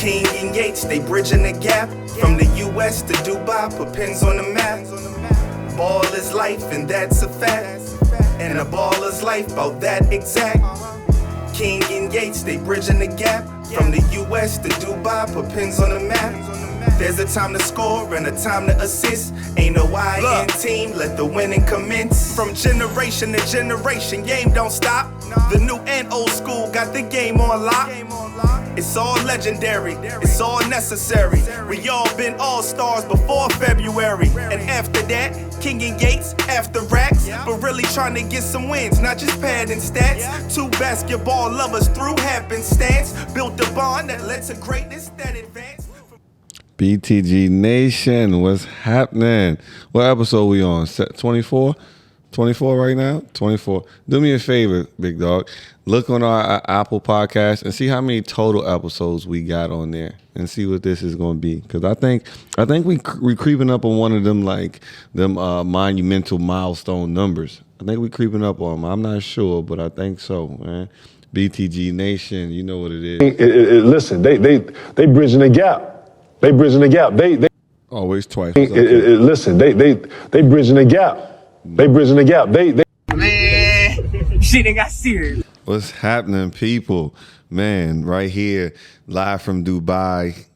King and Yates, they bridging the gap. From the US to Dubai, put pins on the map. Ball is life, and that's a fact. And a baller's life, about that exact. King and Yates, they bridging the gap. From the US to Dubai, put pins on the map. There's a time to score and a time to assist. Ain't no I in team, let the winning commence. From generation to generation, game don't stop. The new and old school got the game on lock. It's all legendary, it's all necessary. We all been all-stars before February. And after that, King and Yates, after racks. But really trying to get some wins, not just padding stats. Two basketball lovers through happenstance. Built a bond that led to greatness that advanced. BTG Nation, what's happening? What episode we on? 24? 24 right now? 24. Do me a favor, big dog. Look on our Apple podcast and see how many total episodes we got on there and see what this is going to be. Because I think we creeping up on one of them, like them monumental milestone numbers. I think we creeping up on them. I'm not sure, but I think so, man. BTG Nation, you know what it is. Listen, they bridging the gap. They bridging the gap. They always twice. Listen, they bridging the gap. They bridging the gap. They Man, shit ain't got serious. What's happening, people? Man, right here, live from Dubai.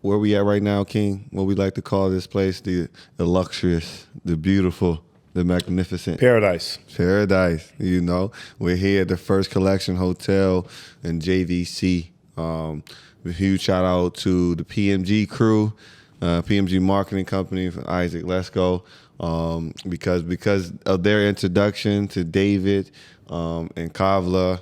Where we at right now, King? What we like to call this place, the luxurious, the beautiful, the magnificent. Paradise. Paradise, you know. We're here at the First Collection Hotel in JVC. A huge shout out to the PMG crew, PMG Marketing Company, Isaac Lesko, because of their introduction to David and Kaval,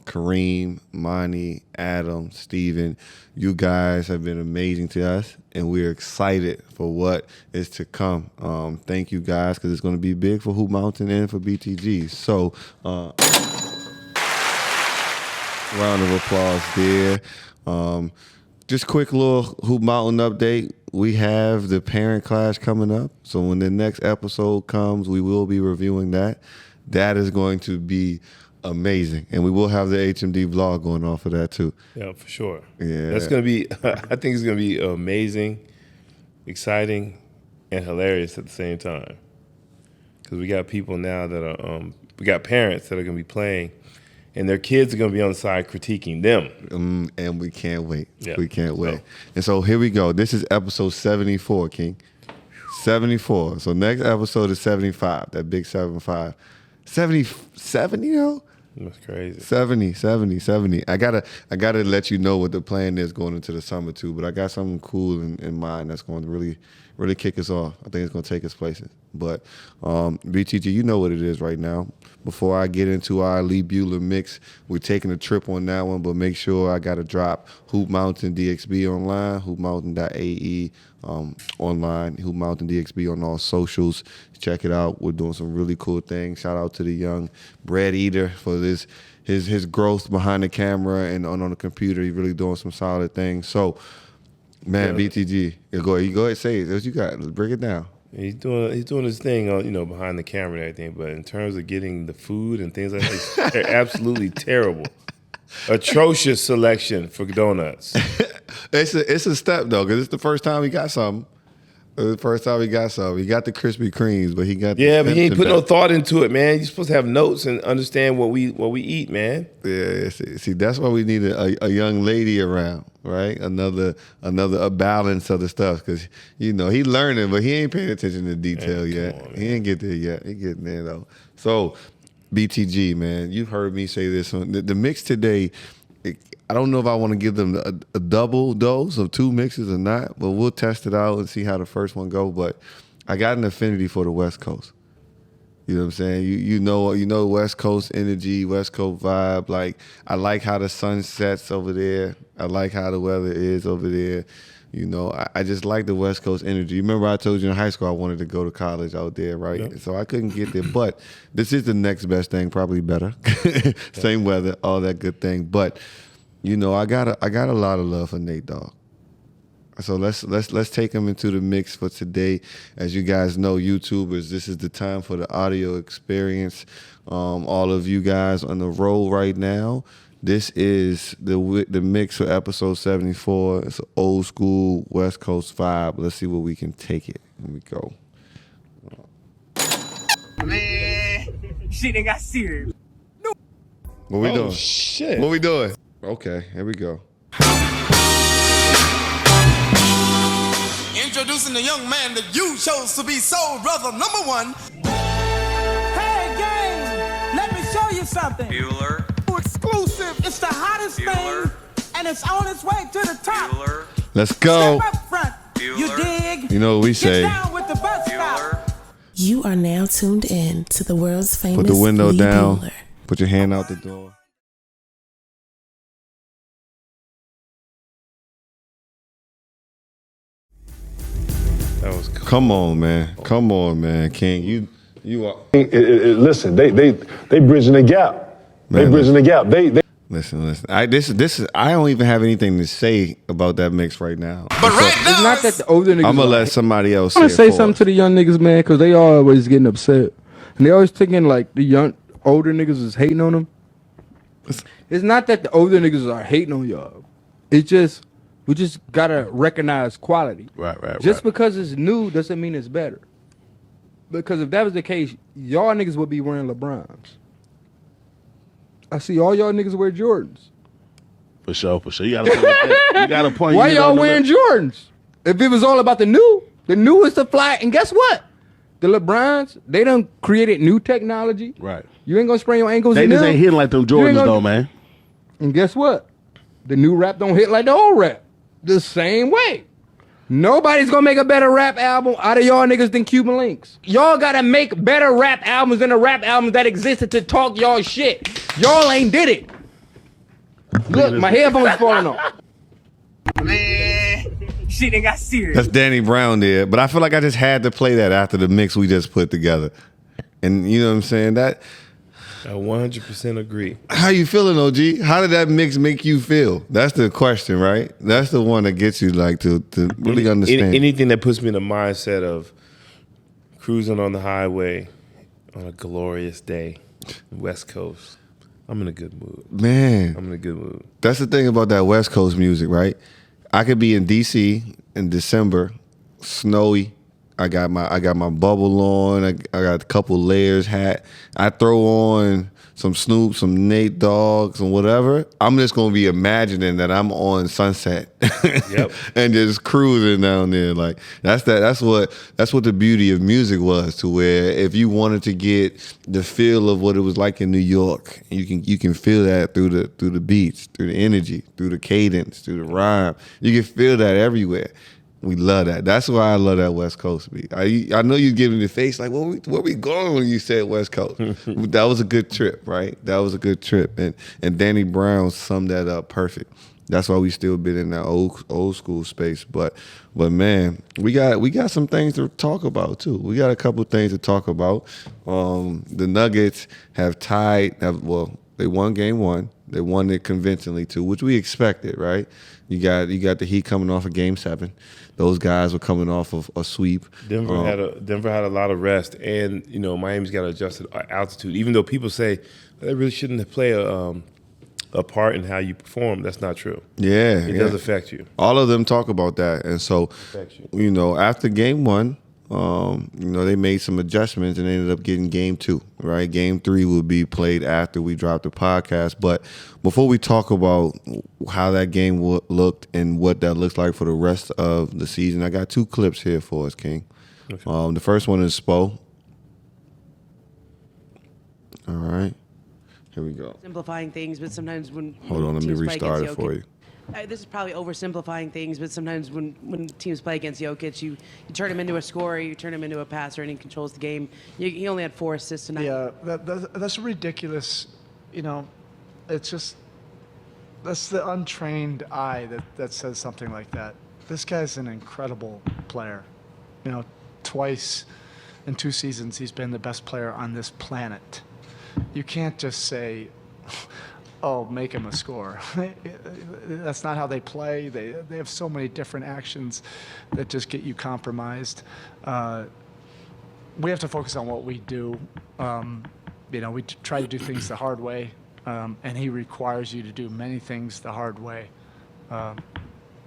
Kareem, Monty, Adam, Steven. You guys have been amazing to us, and we're excited for what is to come. Thank you guys, because it's going to be big for Hoop Mountain and for BTG. So, round of applause there. Just quick little Hoop Mountain update. We have the parent class coming up. So when the next episode comes, we will be reviewing that. That is going to be amazing. And we will have the HMD vlog going off of that too. Yeah, for sure. Yeah. That's going to be, I think it's going to be amazing, exciting, and hilarious at the same time. Because we got people now that are, we got parents that are going to be playing, and their kids are going to be on the side critiquing them. And we can't wait. Yeah. We can't wait. And so here we go. This is episode 74, King. 74. So next episode is 75, that big 75. 70, you know? That's crazy. 70. I gotta let you know what the plan is going into the summer too, but I got something cool in mind that's going to really kick us off. I think it's going to take us places. But BTG, you know what it is right now. Before I get into our Lee Bueller mix, we're taking a trip on that one, but make sure I got to drop Hoop Mountain DXB online, hoopmountain.ae online, Hoop Mountain DXB on all socials. Check it out. We're doing some really cool things. Shout out to the young bread eater for this his growth behind the camera and on the computer. He's really doing some solid things. So, man, yeah. BTG, go ahead, say it. What you got? Let's break it down. He's doing his thing, behind the camera and everything. But in terms of getting the food and things like that, they're absolutely terrible. Atrocious selection for donuts. It's a step though, because it's the first time he got something. The first time he got something. He got the Krispy Kremes, but he got but he ain't put no thought into it, man. You're supposed to have notes and understand what we eat, man. Yeah, see, that's why we need a young lady around, right? Another balance of the stuff, because he learning, but he ain't paying attention to detail yet. On, he ain't get there yet. He getting there though. So, BTG, man, you've heard me say this on the mix today. I don't know if I want to give them a double dose of two mixes or not, but we'll test it out and see how the first one goes. But I got an affinity for the West Coast. You know what I'm saying? You know West Coast energy, West Coast vibe. Like, I like how the sun sets over there. I like how the weather is over there. I just like the West Coast energy. Remember I told you in high school I wanted to go to college out there, right? Yep. So I couldn't get there. But this is the next best thing, probably better. Same weather, all that good thing. But I got a lot of love for Nate Dogg. So let's take him into the mix for today. As you guys know, YouTubers, this is the time for the audio experience. All of you guys on the road right now, This is the mix for episode 74. It's an old school West Coast vibe. Let's see where we can take it. Here we go. Man, shit ain't got serious. What we doing? Shit. What we doing? Okay, here we go. Introducing the young man that you chose to be soul brother number one. Hey, gang, let me show you something. Bueller. Exclusive. It's the hottest Bueller. thing, and it's on its way to the top. Bueller. Let's go. Step up front. You Bueller. dig? You know what we Get say. down with the bus stop. Bueller. You are now tuned in to the world's famous Put the window Lee down. Bueller. Put your hand out the door. That was cool. Come on, man, King. You are. Listen, they bridging the gap. They Man, bridging the gap. They Listen. This is. I don't even have anything to say about that mix right now. But right now, It's not that the older niggas. I'm gonna are- let somebody else. I want to say it for something us. to the young niggas, man, because they always getting upset, and they always thinking like the older niggas is hating on them. It's not that the older niggas are hating on y'all. It's just we just gotta recognize quality. Right. Just because it's new doesn't mean it's better. Because if that was the case, y'all niggas would be wearing LeBrons. I see all y'all niggas wear Jordans. For sure. You got a point. Why You y'all know, wearing Jordans? If it was all about the new is the fly. And guess what? The LeBrons, they done created new technology. Right. You ain't gonna sprain your ankles They in just them. ain't hitting like them You ain't Jordans gonna- though, man. And guess what? The new rap don't hit like the old rap. The same way. Nobody's gonna make a better rap album out of y'all niggas than Cuban Links. Y'all gotta make better rap albums than the rap albums that existed to talk y'all shit. Y'all ain't did it. Look, my headphones falling off. Man, shit ain't got serious. That's Danny Brown there, but I feel like I just had to play that after the mix we just put together. And you know what I'm saying? That I 100% agree. how you feeling, OG? How did that mix make you feel? That's the question, right? That's the one that gets you like to really understand. Anything that puts me in the mindset of cruising on the highway on a glorious day, West Coast. I'm in a good mood. Man, I'm in a good mood. that's the thing about that West Coast music, right? I could be in DC in December, snowy. I got my bubble on. I got a couple layers hat. I throw on some Snoop, some Nate Dogg, some whatever. I'm just gonna be imagining that I'm on Sunset, Yep. and just cruising down there. Like that's what the beauty of music was. To where if you wanted to get the feel of what it was like in New York, you can feel that through the beats, through the energy, through the cadence, through the rhyme. You can feel that everywhere. We love that. That's why I love that West Coast beat. I know you giving the face like, where we going when you said West Coast? That was a good trip, right? That was a good trip. And Danny Brown summed that up perfect. That's why we still been in that old school space. But man, we got some things to talk about too. We got a couple things to talk about. The Nuggets have they won game one. They won it convincingly too, which we expected, right? You got the Heat coming off of game 7. Those guys were coming off of a sweep. Denver had a lot of rest, and Miami's got adjusted altitude. Even though people say they really shouldn't play a part in how you perform, that's not true. Yeah, It does affect you. All of them talk about that, and so after game 1, they made some adjustments and ended up getting game 2. Right, game 3 will be played after we drop the podcast. But before we talk about how that game looked and what that looks like for the rest of the season, I got 2 clips here for us, King. Okay. The first one is Spo. All right, here we go. Simplifying things, but sometimes when Hold on, let me teams play restart against it for Jokic- you. This is probably oversimplifying things, but sometimes when teams play against Jokic, you turn him into a scorer, you turn him into a passer, and he controls the game. He only had 4 assists tonight. Yeah, that's ridiculous. It's just that's the untrained eye that says something like that. This guy's an incredible player. Twice in 2 seasons he's been the best player on this planet. You can't just say, oh, make him a scorer. That's not how they play. They have so many different actions that just get you compromised. We have to focus on what we do. We try to do things the hard way. and he requires you to do many things the hard way.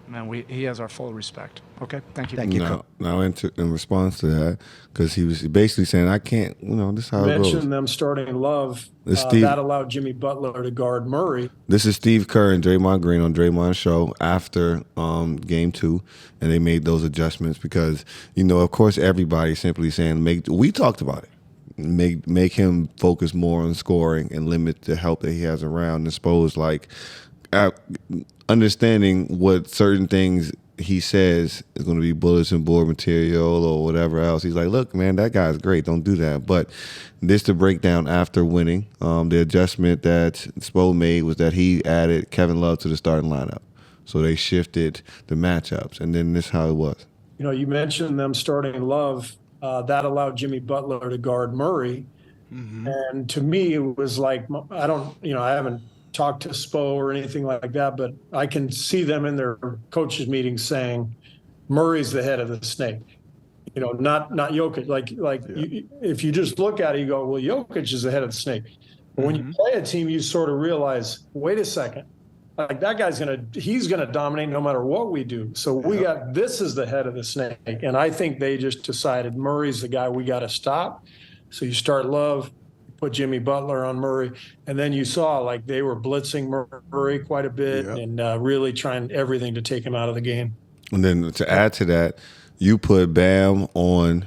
Man, he has our full respect. Okay, thank you. Thank you. Now in response to that, because he was basically saying, I can't, this is how it goes. Mentioned them starting Love. Steve, that allowed Jimmy Butler to guard Murray. This is Steve Kerr and Draymond Green on Draymond's show after Game 2, and they made those adjustments because, of course, everybody's simply saying, we talked about it. Make him focus more on scoring and limit the help that he has around. And suppose, understanding what certain things he says is going to be bulletin board material or whatever else. He's like, look, man, that guy's great. Don't do that. But this to break down after winning, the adjustment that Spo made was that he added Kevin Love to the starting lineup. So they shifted the matchups. And then this is how it was. You mentioned them starting Love. That allowed Jimmy Butler to guard Murray. Mm-hmm. And to me, it was like, I haven't talked to Spo or anything like that, but I can see them in their coaches meetings saying Murray's the head of the snake, not Jokic. If you just look at it, you go, well, Jokic is the head of the snake. But when you play a team, you sort of realize, wait a second, that guy's he's gonna dominate no matter what we do. So this is the head of the snake, and I think they just decided Murray's the guy we got to stop. So you start Love, put Jimmy Butler on Murray, and then you saw they were blitzing Murray quite a bit and really trying everything to take him out of the game. And then to add to that, you put Bam on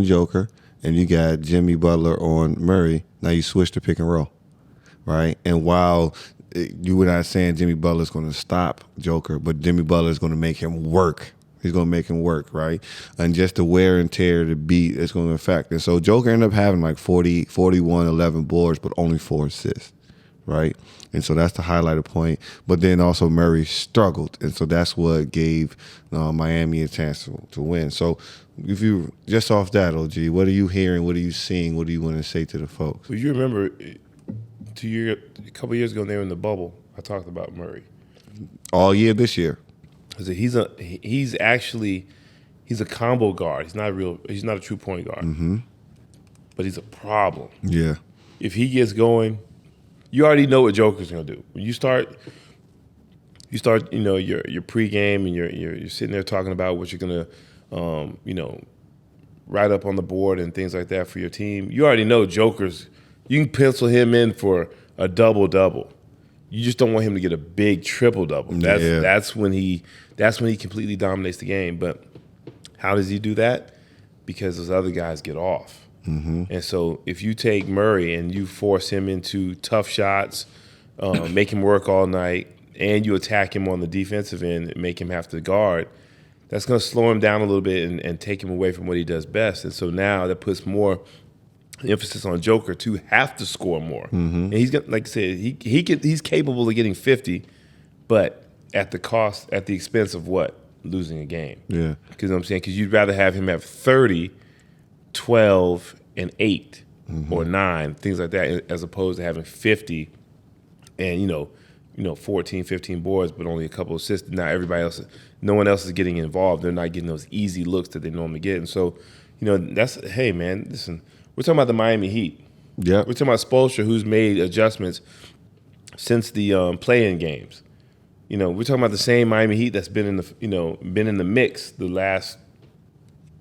Joker, and you got Jimmy Butler on Murray. Now you switch to pick and roll, right? And while you were not saying Jimmy Butler's going to stop Joker, but Jimmy Butler's going to make him work. He's going to make him work, right? And just the wear and tear, the beat, it's going to affect. And so Joker ended up having 40, 41, 11 boards, but only 4 assists, right? And so that's the highlighted point. But then also Murray struggled. And so that's what gave Miami a chance to win. So if you, just off that, OG, what are you hearing? What are you seeing? What do you want to say to the folks? Well, you remember a couple of years ago, when they were in the bubble, I talked about Murray. All year this year. He's a combo guard. He's not a true point guard. But he's a problem. Yeah. If he gets going, you already know what Joker's gonna do. When you start your pregame and you're sitting there talking about what you're gonna write up on the board and things like that for your team. You already know you can pencil him in for a double-double. You just don't want him to get a big triple-double. That's when he completely dominates the game. But how does he do that? Because those other guys get off. Mm-hmm. And so if you take Murray and you force him into tough shots, make him work all night, and you attack him on the defensive end and make him have to guard, that's going to slow him down a little bit and take him away from what he does best. And so now that puts more emphasis on Joker to have to score more. Mm-hmm. And he's got, like I said, he's capable of getting 50, but at the expense of what? Losing a game. Yeah. Because I'm saying, because you'd rather have him have 30, 12, and 8 or 9, things like that, as opposed to having 50 and 14, 15 boards, but only a couple of assists. Now no one else is getting involved. They're not getting those easy looks that they normally get. And so, hey man, listen. We're talking about the Miami Heat. Yeah. We're talking about Spoelstra, who's made adjustments since the play-in games. We're talking about the same Miami Heat that's been in the mix the last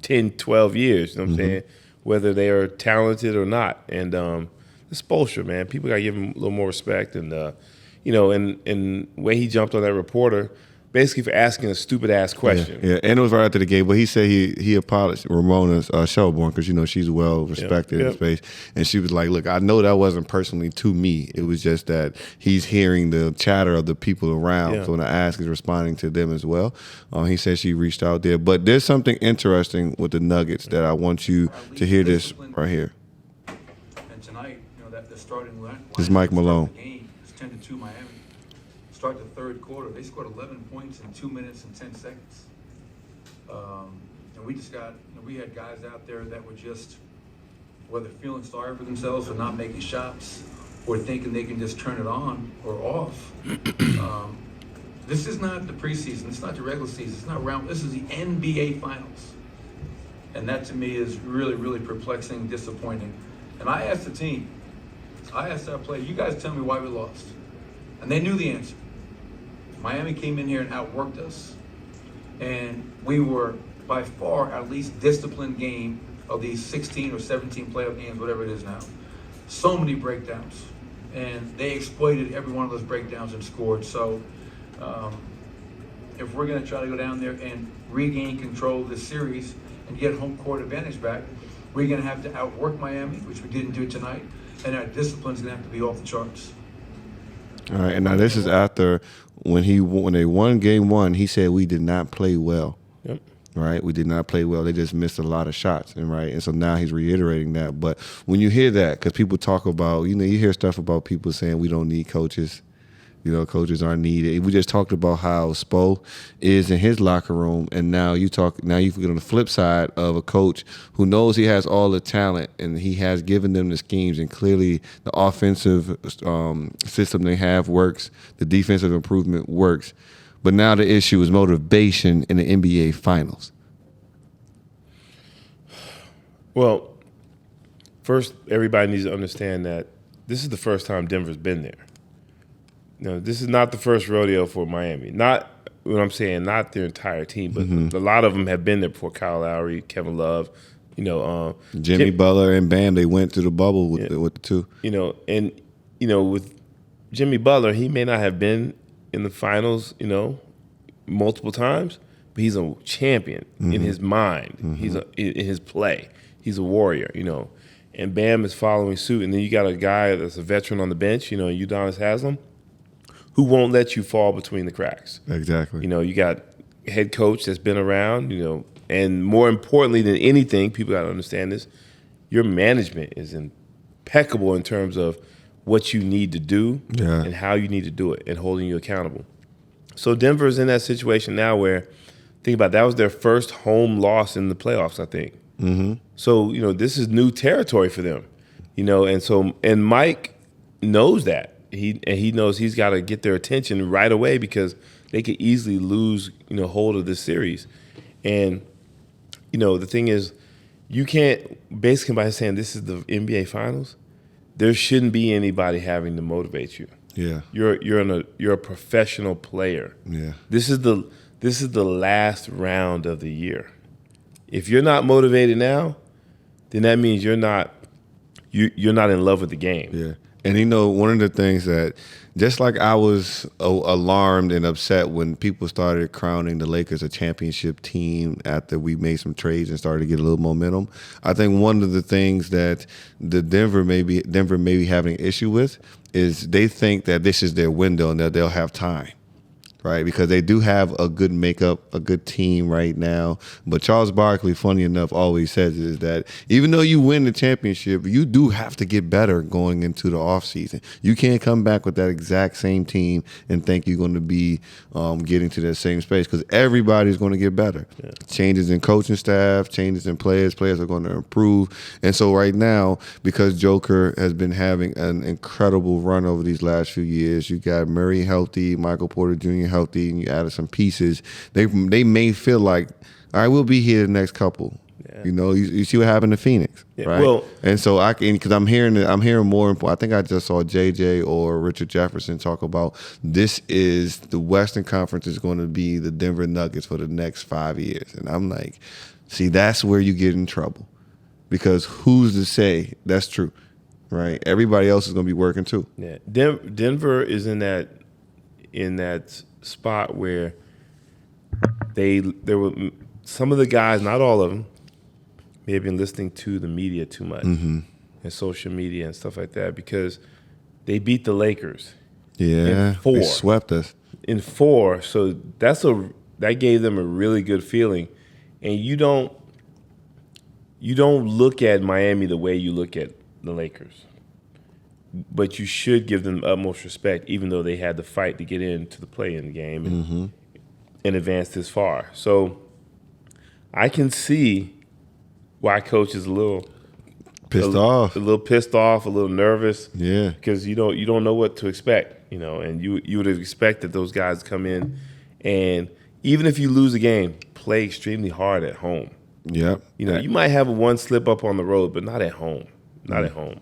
10, 12 years. You know what I'm saying? Whether they are talented or not. And the Spoelstra, man, people got to give him a little more respect. And and the way he jumped on that reporter, basically for asking a stupid-ass question. Yeah, and it was right after the game. But he said he apologized Ramona's Shelbourne, because, she's well-respected in the space. And she was like, look, I know that wasn't personally to me. It was just that he's hearing the chatter of the people around. Yeah. So when I ask, he's responding to them as well. He said she reached out there. But there's something interesting with the Nuggets that I want you to hear this right here. And tonight, the starting line. This is Mike Malone. The game is 10-2 Miami. Start the third quarter, they scored 11 points in 2 minutes and 10 seconds. And we had guys out there that were just, whether feeling sorry for themselves for not making shots or thinking they can just turn it on or off. This is not the preseason, it's not the regular season, it's not round, this is the NBA Finals. And that to me is really, really perplexing, disappointing. And I asked the team, I asked our players, you guys tell me why we lost. And they knew the answer. Miami came in here and outworked us. And we were by far our least disciplined game of these 16 or 17 playoff games, whatever it is now. So many breakdowns. And they exploited every one of those breakdowns and scored. So if we're going to try to go down there and regain control of this series and get home court advantage back, we're going to have to outwork Miami, which we didn't do tonight, and our discipline's going to have to be off the charts. All right, and now this is after when they won game one, he said we did not play well. Yep. Right, we did not play well. They just missed a lot of shots, and so now he's reiterating that. But when you hear that, because people talk about, you hear stuff about people saying we don't need coaches. Coaches aren't needed. We just talked about how Spo is in his locker room, and now you get on the flip side of a coach who knows he has all the talent and he has given them the schemes, and clearly the offensive system they have works, the defensive improvement works, but now the issue is motivation in the NBA Finals. Well, first, everybody needs to understand that this is the first time Denver's been there. This is not the first rodeo for Miami. Not what I'm saying, not their entire team, but a lot of them have been there before. Kyle Lowry, Kevin Love, Jimmy Butler and Bam. They went to the bubble with the two. With Jimmy Butler, he may not have been in the finals, multiple times, but he's a champion in his mind. He's in his play. He's a warrior, And Bam is following suit. And then you got a guy that's a veteran on the bench, Udonis Haslem, who won't let you fall between the cracks. Exactly. You got a head coach that's been around, and more importantly than anything, people got to understand this, your management is impeccable in terms of what you need to do and how you need to do it and holding you accountable. So Denver's in that situation now where, think about it, that was their first home loss in the playoffs, I think. So, this is new territory for them, and Mike knows that. He knows he's got to get their attention right away because they could easily lose, hold of this series. And, the thing is, you can't, basically by saying this is the NBA Finals, there shouldn't be anybody having to motivate you. Yeah. You're a professional player. Yeah. This is the last round of the year. If you're not motivated now, then that means you're not in love with the game. Yeah. And one of the things that, just like I was alarmed and upset when people started crowning the Lakers a championship team after we made some trades and started to get a little momentum, I think one of the things that Denver may be having an issue with is they think that this is their window and that they'll have time. Right, because they do have a good makeup, a good team right now. But Charles Barkley, funny enough, always says is that even though you win the championship, you do have to get better going into the offseason. You can't come back with that exact same team and think you're going to be getting to that same space because everybody's going to get better. Yeah. Changes in coaching staff, changes in players are going to improve. And so right now, because Joker has been having an incredible run over these last few years, you got Murray healthy, Michael Porter Jr. healthy, and you added some pieces, they may feel like, all right, we'll be here the next couple. Yeah. You see what happened to Phoenix, right? Well, and so because I'm hearing more. I think I just saw JJ or Richard Jefferson talk about this is the Western Conference is going to be the Denver Nuggets for the next 5 years, and I'm like, see, that's where you get in trouble because who's to say that's true, right? Everybody else is going to be working too. Yeah, Denver is in that spot where there were some of the guys, not all of them, may have been listening to the media too much and social media and stuff like that because they beat the Lakers. Yeah, they swept us in 4. So that gave them a really good feeling. And you don't look at Miami the way you look at the Lakers. But you should give them utmost respect, even though they had to fight to get into the play-in game and advance this far. So I can see why Coach is a little pissed off, a little nervous. Yeah, because you don't know what to expect, and you would have expected those guys to come in and even if you lose a game, play extremely hard at home. Yep. You might have one slip up on the road, but not at home. Not at home.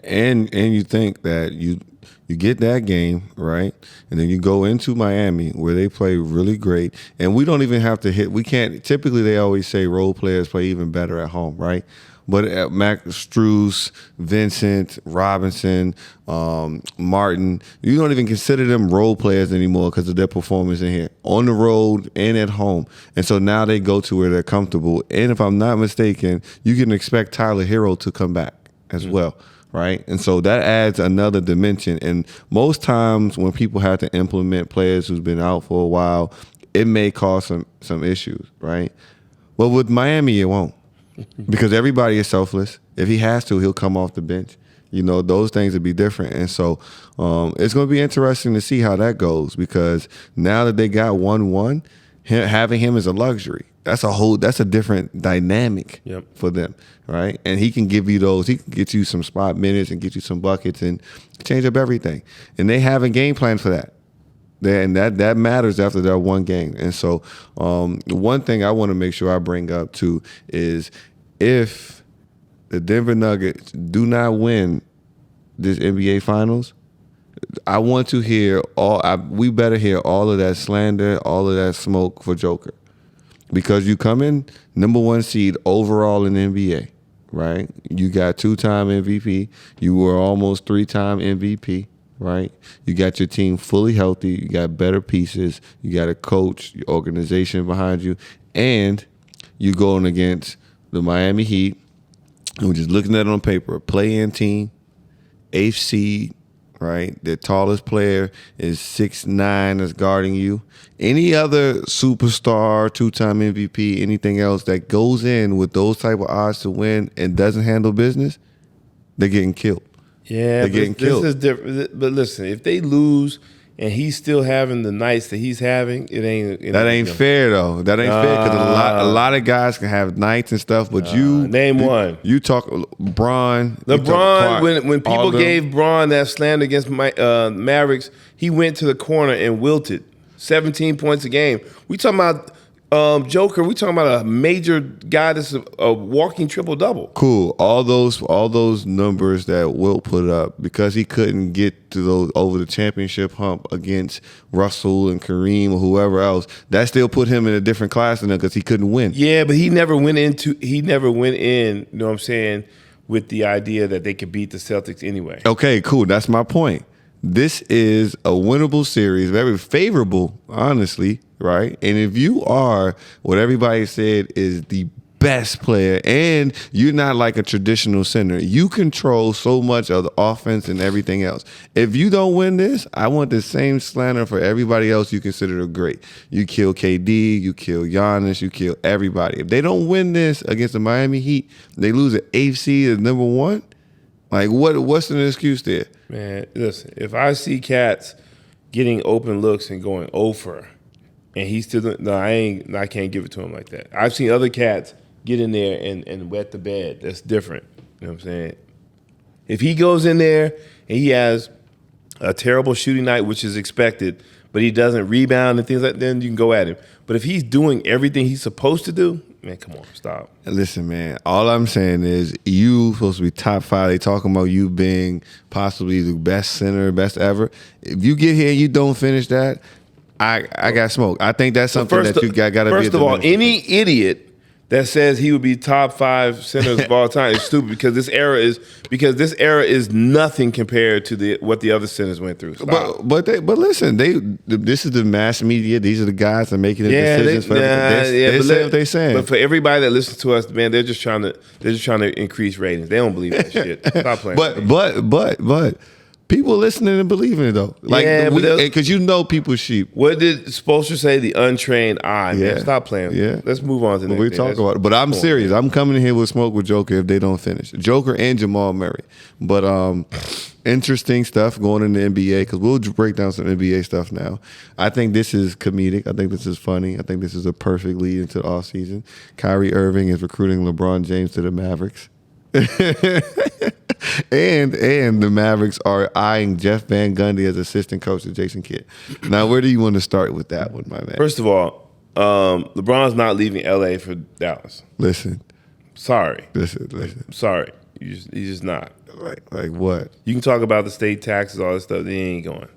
And you think that you get that game, right? And then you go into Miami where they play really great. And we don't even have to hit. We can't. Typically, they always say role players play even better at home, right? But at Max Strus, Vincent, Robinson, Martin, you don't even consider them role players anymore because of their performance in here, on the road and at home. And so now they go to where they're comfortable. And if I'm not mistaken, you can expect Tyler Hero to come back as well, right? And so that adds another dimension. And most times when people have to implement players who's been out for a while, it may cause some issues, right? But with Miami, it won't. Because everybody is selfless. If he has to, he'll come off the bench. You know, those things would be different. And so it's going to be interesting to see how that goes, because now that they got 1-1, having him is a luxury. That's a different dynamic for them, right? And he can give you those. He can get you some spot minutes and get you some buckets and change up everything. And they have a game plan for that. And that matters after that one game. And so one thing I want to make sure I bring up too is if the Denver Nuggets do not win this NBA Finals, I want to hear we better hear all of that slander, all of that smoke for Joker. Because you come in number 1 seed overall in the NBA, right? You got 2-time MVP. You were almost 3-time MVP. Right? You got your team fully healthy. You got better pieces. You got a coach, your organization behind you. And you're going against the Miami Heat. And we're just looking at it on paper. A play-in team, 8th seed, right? The tallest player is 6'9", that's guarding you. Any other superstar, 2-time MVP, anything else that goes in with those type of odds to win and doesn't handle business, they're getting killed. Yeah, they're getting killed. This is different. But listen, if they lose and he's still having the nights that he's having, it ain't. That ain't fair though. That ain't fair because a lot of guys can have nights and stuff. But name one. You talk Bron. LeBron. When people gave Bron that slander against Mavericks, he went to the corner and wilted. 17 points a game. We talking about. Joker, we talking about a major guy that's a walking triple-double. Cool. All those numbers that Wilt put up, because he couldn't get to those over the championship hump against Russell and Kareem or whoever else, that still put him in a different class than them because he couldn't win. Yeah, but he never went in, you know what I'm saying, with the idea that they could beat the Celtics anyway. Okay, cool. That's my point. This is a winnable series, very favorable, honestly, right? And if you are what everybody said is the best player and you're not like a traditional center, you control so much of the offense and everything else. If you don't win this, I want the same slander for everybody else you consider great. You kill KD, you kill Giannis, you kill everybody. If they don't win this against the Miami Heat, they lose an 8th seed at number 1. Like, what's an excuse there? Man, listen, if I see cats getting open looks and going over, and he's still I can't give it to him like that. I've seen other cats get in there and wet the bed. That's different. You know what I'm saying? If he goes in there and he has a terrible shooting night, which is expected, but he doesn't rebound and things like that, then you can go at him. But if he's doing everything he's supposed to do, man, come on, stop. Listen, man, all I'm saying is you supposed to be top 5. They talking about you being possibly the best center, best ever. If you get here and you don't finish that, I got smoke. I think that's something that you got to be. First of all, any idiot that says he would be top 5 centers of all time is stupid because this era is nothing compared to what the other centers went through. Stop. But listen, this is the mass media. These are the guys that are making the decisions for everything. They say what they saying. But for everybody that listens to us, man, they're just trying to increase ratings. They don't believe that shit. Stop playing. But people listening and believing it though. Like, because people sheep. What did Spoelstra say? The untrained eye. Yeah. Man, stop playing. Yeah. Let's move on to the next thing. We talk about it. But I'm serious. I'm coming in here with smoke with Joker if they don't finish. Joker and Jamal Murray. But interesting stuff going in the NBA because we'll break down some NBA stuff now. I think this is comedic. I think this is funny. I think this is a perfect lead into the offseason. Kyrie Irving is recruiting LeBron James to the Mavericks. and the Mavericks are eyeing Jeff Van Gundy as assistant coach to Jason Kidd. Now, where do you want to start with that one, my man? First of all, LeBron's not leaving LA for Dallas. Listen. Sorry. Listen. Sorry. He's just not. Like what? You can talk about the state taxes, all this stuff. They ain't going.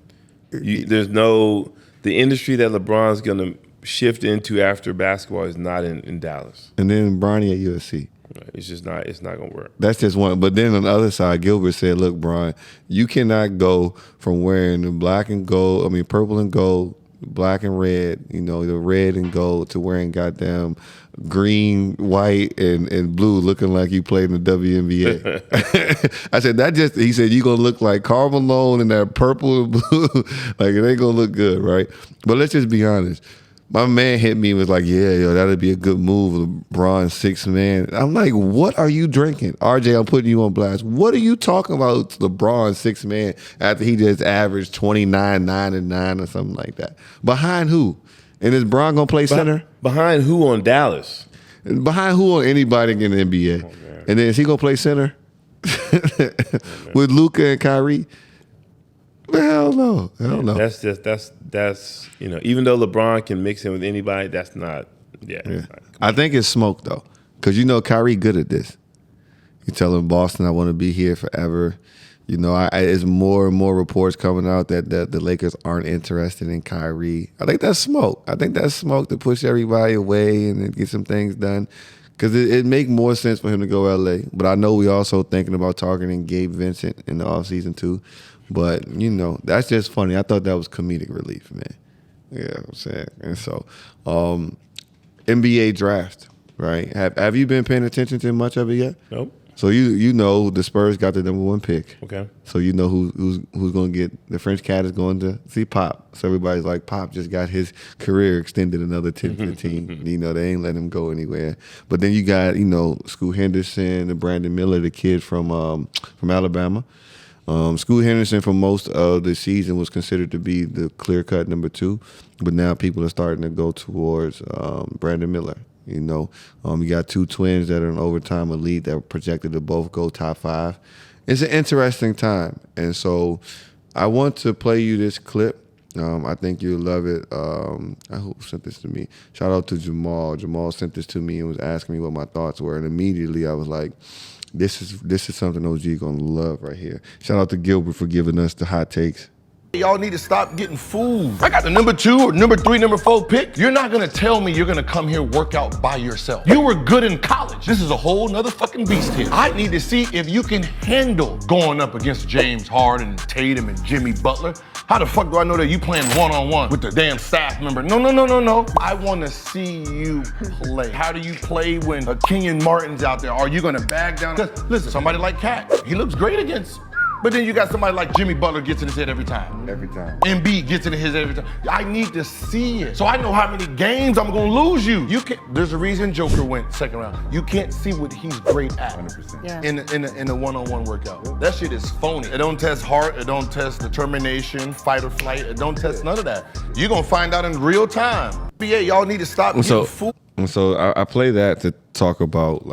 The industry that LeBron's going to shift into after basketball is not in Dallas. And then Bronny at USC. It's just not. It's not going to work. That's just one. But then on the other side, Gilbert said, "Look, Bron, you cannot go from wearing the purple and gold, black and red, the red and gold, to wearing goddamn green, white, and blue, looking like you played in the WNBA." I said, he said, you're going to look like Karl Malone in that purple and blue. Like, it ain't going to look good, right? But let's just be honest. My man hit me and was like, yeah, that'd be a good move, LeBron 6 man. I'm like, what are you drinking? RJ, I'm putting you on blast. What are you talking about, LeBron 6 man, after he just averaged 29, 9, and 9 or something like that? Behind who? And is Bron going to play center? Behind who on Dallas? Behind who on anybody in the NBA? And then is he going to play center? With Luka and Kyrie? Hell no. That's even though LeBron can mix in with anybody, that's not. Yeah. I think it's smoke though, because Kyrie good at this. You tell him, Boston, I want to be here forever. It's more and more reports coming out that the Lakers aren't interested in Kyrie. I think that's smoke. To push everybody away and get some things done. Because it make more sense for him to go LA. But I know we also thinking about targeting Gabe Vincent in the offseason too. But, that's just funny. I thought that was comedic relief, man. Yeah, I'm saying. And so, NBA draft, right? Have you been paying attention to much of it yet? Nope. So the Spurs got the number 1 pick. Okay. So who's going to get, the French cat is going to see Pop. So everybody's like, Pop just got his career extended another 10, 15. They ain't let him go anywhere. But then you got, Scoot Henderson and Brandon Miller, the kid from Alabama. Scoot Henderson for most of the season was considered to be the clear-cut number 2, but now people are starting to go towards Brandon Miller. You got 2 twins that are in overtime elite that are projected to both go top 5. It's an interesting time, and so I want to play you this clip. I think you'll love it. Who sent this to me? Shout out to Jamal. Jamal sent this to me and was asking me what my thoughts were, and immediately I was like, This is something OG gonna love right here. Shout out to Gilbert for giving us the hot takes. Y'all need to stop getting fooled. I got the number 2 or number 3, number 4 pick. You're not gonna tell me you're gonna come here work out by yourself. You were good in college. This is a whole nother fucking beast here. I need to see if you can handle going up against James Harden, Tatum, and Jimmy Butler. How the fuck do I know that you playing one-on-one with the damn staff member? No. I wanna see you play. How do you play when a Kenyon Martin's out there? Are you gonna bag down? Listen, somebody like Cat, he looks great against. But then you got somebody like Jimmy Butler gets in his head every time. Embiid gets in his head every time. I need to see it. So I know how many games I'm gonna lose you. There's a reason Joker went second round. You can't see what he's great at 100%. In a one-on-one workout. That shit is phony. It don't test heart, it don't test determination, fight or flight, it don't test none of that. You're gonna find out in real time. NBA, y'all need to stop getting fooled. And so I play that to talk about,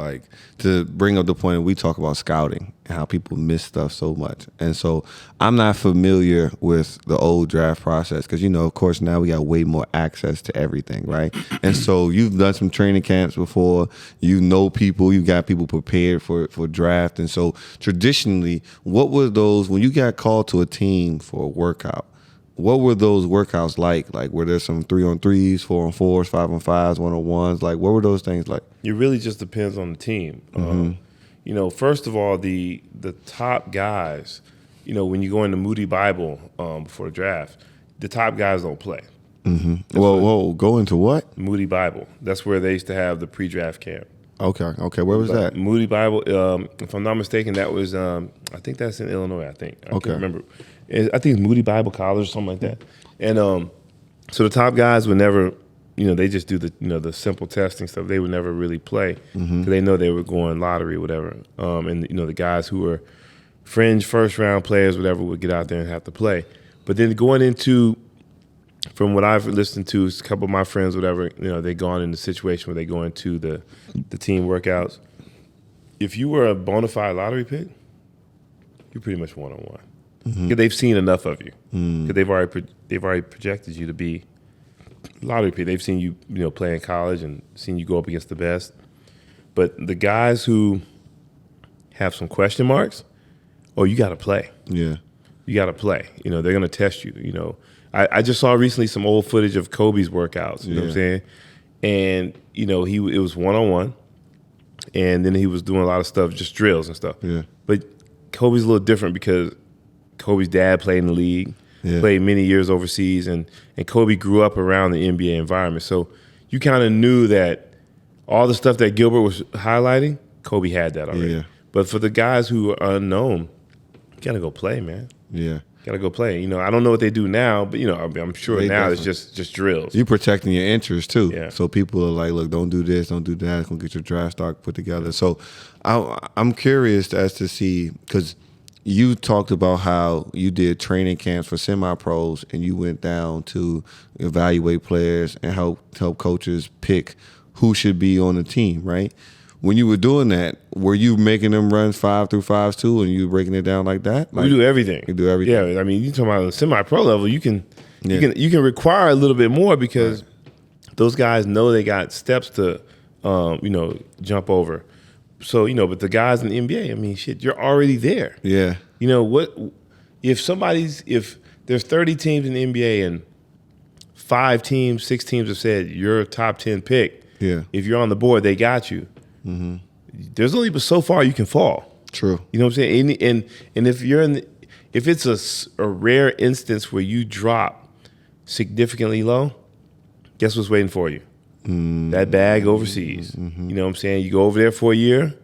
to bring up the point we talk about scouting and how people miss stuff so much. And so I'm not familiar with the old draft process because, of course, now we got way more access to everything, right? And so you've done some training camps before. People. You got people prepared for draft. And so traditionally, what were those, when you got called to a team for a workout, what were those workouts like? Like, were there some 3-on-3s, 4-on-4s, 5-on-5s, 1-on-1s? Like, what were those things like? It really just depends on the team. First of all, the top guys, when you go into Moody Bible before the draft, the top guys don't play. Mm-hmm. Whoa, go into what? Moody Bible. That's where they used to have the pre-draft camp. Okay. Where was that? Moody Bible. If I'm not mistaken, that was, I think that's in Illinois, I can't remember. I think it's Moody Bible College or something like that. And so the top guys would never, they just do the simple testing stuff. They would never really play because they know they were going lottery or whatever. And the guys who were fringe first round players, whatever, would get out there and have to play. But then going into, from what I've listened to, a couple of my friends, whatever, they've gone in the situation where they go into the team workouts. If you were a bona fide lottery pick, you're pretty much one-on-one. Because they've seen enough of you. Because they've already projected you to be lottery pick. They've seen you, play in college and seen you go up against the best. But the guys who have some question marks, or you got to play. Yeah. You got to play. You know, they're going to test you. You know, I just saw recently some old footage of Kobe's workouts. You know what I'm saying? And, you know, it was one-on-one. And then he was doing a lot of stuff, just drills and stuff. Yeah. But Kobe's a little different because Kobe's dad played in the league, played many years overseas, and Kobe grew up around the NBA environment. So you kind of knew that all the stuff that Gilbert was highlighting, Kobe had that already. Yeah. But for the guys who are unknown, you got to go play, man. Yeah. Got to go play. You know, I don't know what they do now, but, you know, I'm sure now it's just drills. You protecting your interests too. Yeah. So people are like, look, don't do this, don't do that. It's going to get your draft stock put together. So I'm curious as to see, because you talked about how you did training camps for semi-pros and you went down to evaluate players and help coaches pick who should be on the team, right? When you were doing that, were you making them run 5 through 5s too, and you breaking it down like that? Like, we do everything. You do everything. Yeah, I mean, you talking about the semi-pro level, you can require a little bit more because those guys know they got steps to, you know, jump over. So, you know, but the guys in the NBA, I mean, shit, you're already there. Yeah. You know what? If there's 30 teams in the NBA and 5 teams, 6 teams have said you're a top 10 pick. Yeah. If you're on the board, they got you. Mm-hmm. There's only but so far you can fall. True. You know what I'm saying? And if you're if it's a rare instance where you drop significantly low, guess what's waiting for you? That bag overseas. Mm-hmm. You know what I'm saying? You go over there for a year,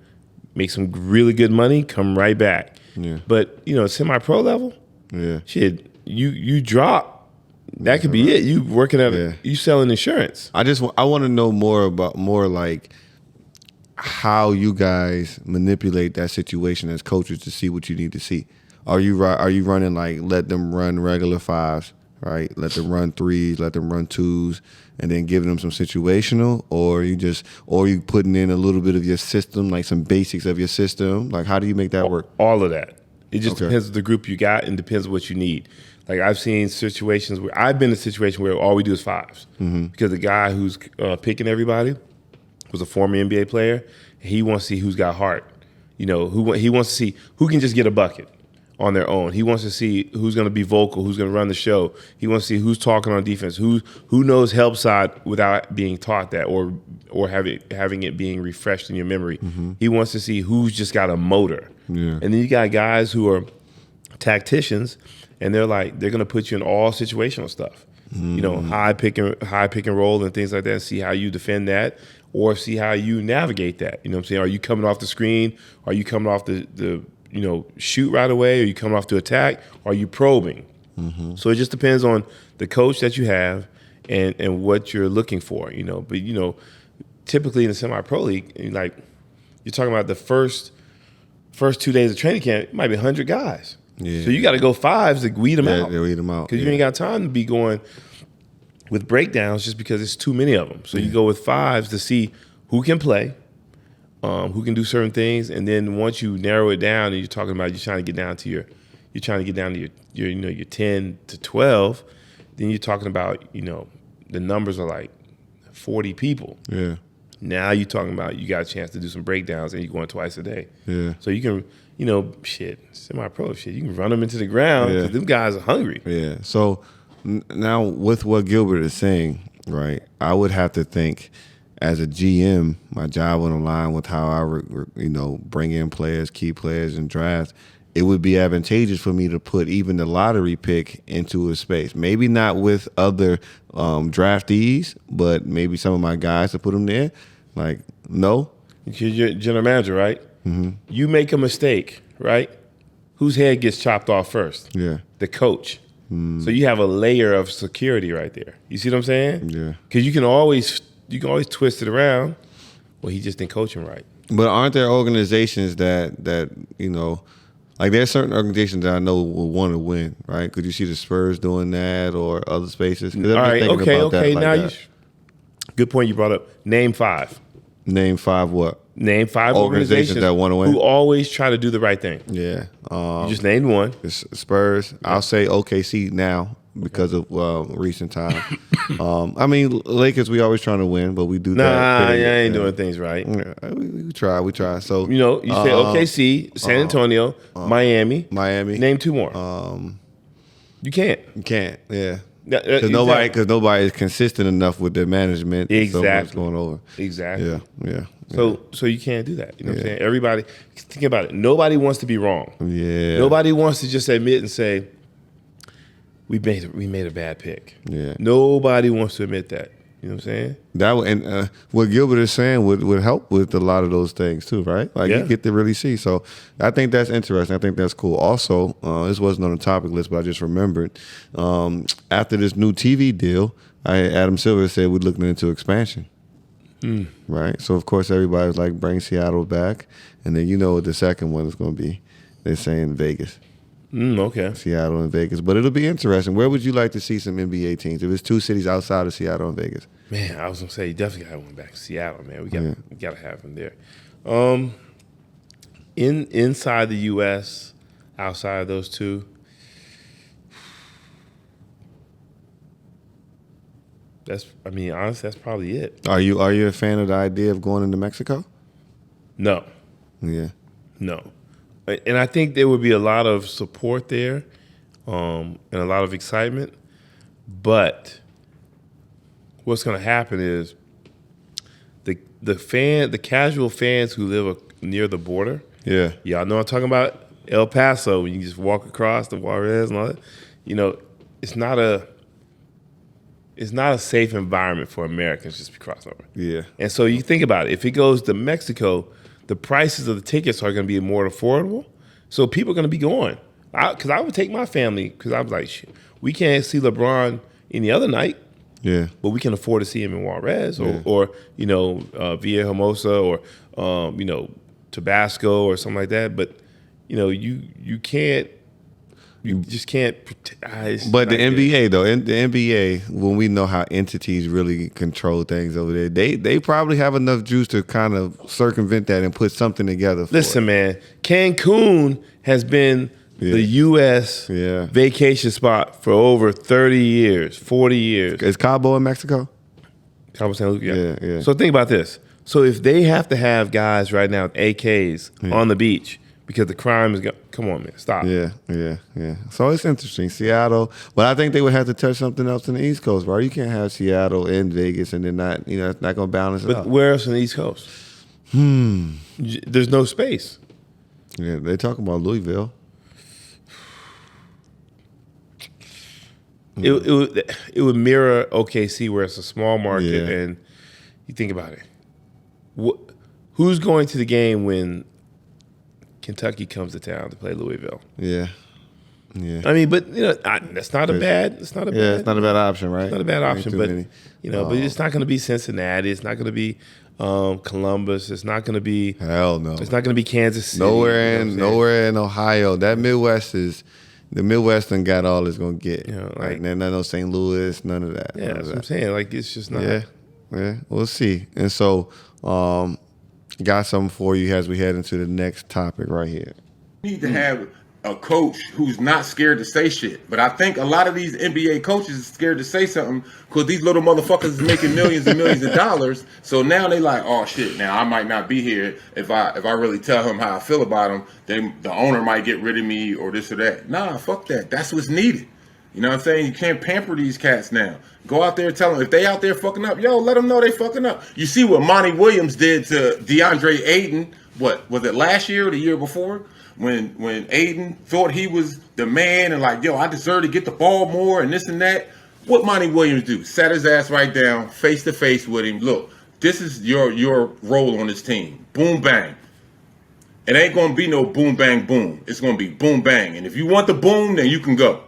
make some really good money, come right back. Yeah. But, you know, semi-pro level, shit, you drop. That could be it. You working at you selling insurance. I want to know more like how you guys manipulate that situation as coaches to see what you need to see. Are you running like let them run regular 5s, right? Let them run 3s, let them run 2s, and then giving them some situational, or you putting in a little bit of your system, like some basics of your system? Like, how do you make that work? All of that. It just depends on the group you got and depends on what you need. Like I've seen situations where I've been in a situation where all we do is 5s because the guy who's picking everybody was a former NBA player. He wants to see who's got heart. You know, he wants to see who can just get a bucket on their own. He wants to see who's going to be vocal, who's going to run the show. He wants to see who's talking on defense, who knows help side without being taught that or having it being refreshed in your memory. He wants to see who's just got a motor. Yeah. And then you got guys who are tacticians, and they're going to put you in all situational stuff. You know, high pick and roll and things like that. See how you defend that, or see how you navigate that. You know what I'm saying? Are you coming off the screen? Are you coming off the shoot right away? Are you coming off to attack? Are you probing? So it just depends on the coach that you have and what you're looking for. You know, but you know, typically in the semi-pro league, like you're talking about the first 2 days of training camp, it might be 100 guys. Yeah. So you got to go 5s to weed them out. Yeah, weed them out. Because you ain't got time to be going with breakdowns just because it's too many of them. So you go with 5s to see who can play, who can do certain things, and then once you narrow it down and you're talking about you're trying to get down to your 10 to 12, then you're talking about, you know, the numbers are like 40 people. Yeah. Now you're talking about you got a chance to do some breakdowns and you're going twice a day. Yeah. So you can, you know, semi-pro shit, you can run them into the ground because them guys are hungry. Yeah. So now with what Gilbert is saying, right, I would have to think as a GM, my job would align with how I, bring in players, key players in drafts. It would be advantageous for me to put even the lottery pick into a space. Maybe not with other draftees, but maybe some of my guys to put them there. Like, no. You're general manager, right? You make a mistake, right? Whose head gets chopped off first? Yeah. The coach. So you have a layer of security right there. You see what I'm saying? Yeah. Because you can always twist it around. Well, he just didn't coach him right. But aren't there organizations that you know, like there are certain organizations that I know will want to win, right? Could you see the Spurs doing that or other spaces? All right, okay. Good point you brought up. Name 5. Name 5 what? Name 5 organizations that want to win, who always try to do the right thing. Yeah. You just named one. It's Spurs. I'll say OKC now. because of recent time. I mean, Lakers, we always trying to win, but we do Nah, that. I ain't doing things right. Yeah, we try. So you know, you say OKC, San Antonio, Miami. Name two more. You can't. You can't. Yeah. Because nobody is consistent enough with their management. Exactly. So what's going over. Exactly. Yeah. So you can't do that. You know what I'm saying? Everybody, think about it. Nobody wants to be wrong. Yeah. Nobody wants to just admit and say, we made a bad pick. Yeah. Nobody wants to admit that. You know what I'm saying? What Gilbert is saying would help with a lot of those things too, right? Like Yeah. you get to really see. So I think that's interesting. I think that's cool. Also, this wasn't on the topic list, but I just remembered after this new TV deal, Adam Silver said we're looking into expansion. Right. So of course everybody was like, bring Seattle back, and then you know what the second one is going to be. They're saying Vegas. Okay. Seattle and Vegas. But it'll be interesting. Where would you like to see some NBA teams? If it's two cities outside of Seattle and Vegas. Man, I was going to say, you definitely got to one back to Seattle, man. We got to have them there. Inside the U.S., outside of those two, honestly, that's probably it. Are you a fan of the idea of going into Mexico? No. Yeah. No. And I think there would be a lot of support there and a lot of excitement. But what's going to happen is the casual fans who live near the border. Yeah. Y'all know I'm talking about El Paso, when you just walk across the Juarez and all that. You know, it's not a safe environment for Americans just to cross over. Yeah. And so you think about it. If it goes to Mexico, the prices of the tickets are going to be more affordable. So people are going to be going. Because I would take my family, because I was like, shit, we can't see LeBron any other night. Yeah. But we can afford to see him in Juarez or Villahermosa or, Tabasco or something like that. But, you can't. You just can't. But the NBA though, in the NBA, when we know how entities really control things over there, they probably have enough juice to kind of circumvent that and put something together. Listen, man, Cancun has been the U.S. vacation spot for over 30 years, 40 years. Is Cabo in Mexico? Cabo San Lucas, yeah. So think about this. So if they have to have guys right now with AKs on the beach because the crime is going, come on, man, stop. Yeah. So it's interesting, Seattle, but I think they would have to touch something else in the East Coast, bro. You can't have Seattle and Vegas and then not, it's not going to balance it out. But where else on the East Coast? There's no space. Yeah, they talk about Louisville. It would mirror OKC, where it's a small market, and you think about it. Who's going to the game when Kentucky comes to town to play Louisville? Yeah. I mean, but that's not a bad. It's not a bad. Yeah, it's not a bad option, right? It's not a bad option, but but it's not going to be Cincinnati. It's not going to be Columbus. It's not going to be. Hell no. It's not going to be Kansas City. Nowhere in Ohio. That Midwest is. The Midwestern got all it's gonna get. No St. Louis, none of that. Yeah, that's what I'm saying. Like, it's just not. Yeah. We'll see. And so, got something for you as we head into the next topic right here. You need to have a coach who's not scared to say shit. But I think a lot of these NBA coaches are scared to say something because these little motherfuckers is making millions and millions of dollars. So now they like, oh shit, now I might not be here if I really tell him how I feel about him. Then the owner might get rid of me or this or that. Nah, fuck that. That's what's needed. You know what I'm saying? You can't pamper these cats now. Go out there and tell them, if they out there fucking up, let them know they fucking up. You see what Monty Williams did to DeAndre Ayton, what, was it last year or the year before? When Ayton thought he was the man and like, I deserve to get the ball more and this and that. What Monty Williams do? Sat his ass right down, face to face with him. Look, this is your role on this team. Boom, bang. It ain't going to be no boom, bang, boom. It's going to be boom, bang. And if you want the boom, then you can go.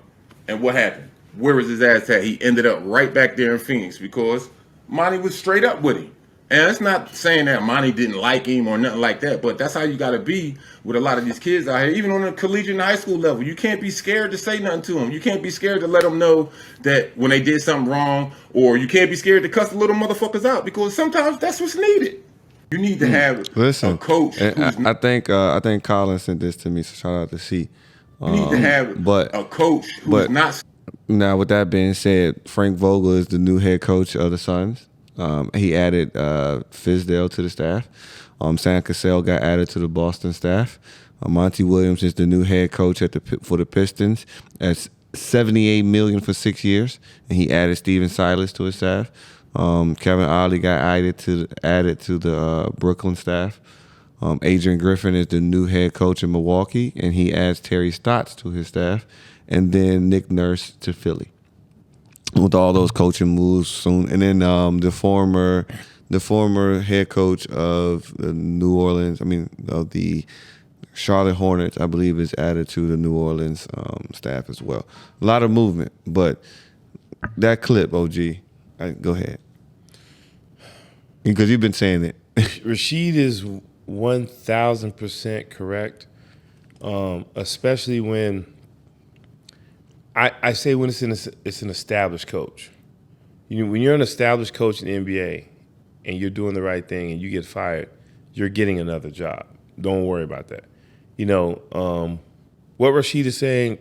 And what happened? Where was his ass at? He ended up right back there in Phoenix because Monty was straight up with him. And it's not saying that Monty didn't like him or nothing like that, but that's how you got to be with a lot of these kids out here, even on the collegiate and high school level. You can't be scared to say nothing to them. You can't be scared to let them know that when they did something wrong, or you can't be scared to cuss the little motherfuckers out because sometimes that's what's needed. You need to have a coach. I think Colin sent this to me, so shout out to C. You need to have a coach who's not. Now, with that being said, Frank Vogel is the new head coach of the Suns. He added Fizdale to the staff. Sam Cassell got added to the Boston staff. Monty Williams is the new head coach for the Pistons. That's $78 million for 6 years, and he added Steven Silas to his staff. Kevin Ollie got added to the Brooklyn staff. Adrian Griffin is the new head coach in Milwaukee, and he adds Terry Stotts to his staff, and then Nick Nurse to Philly. With all those coaching moves soon, and then the former head coach of the Charlotte Hornets, I believe, is added to the New Orleans staff as well. A lot of movement, but that clip, OG, go ahead, because you've been saying it. Rasheed is 1,000% correct, especially when I say when it's an established coach. When you're an established coach in the NBA and you're doing the right thing and you get fired, you're getting another job. Don't worry about that. What Rasheed is saying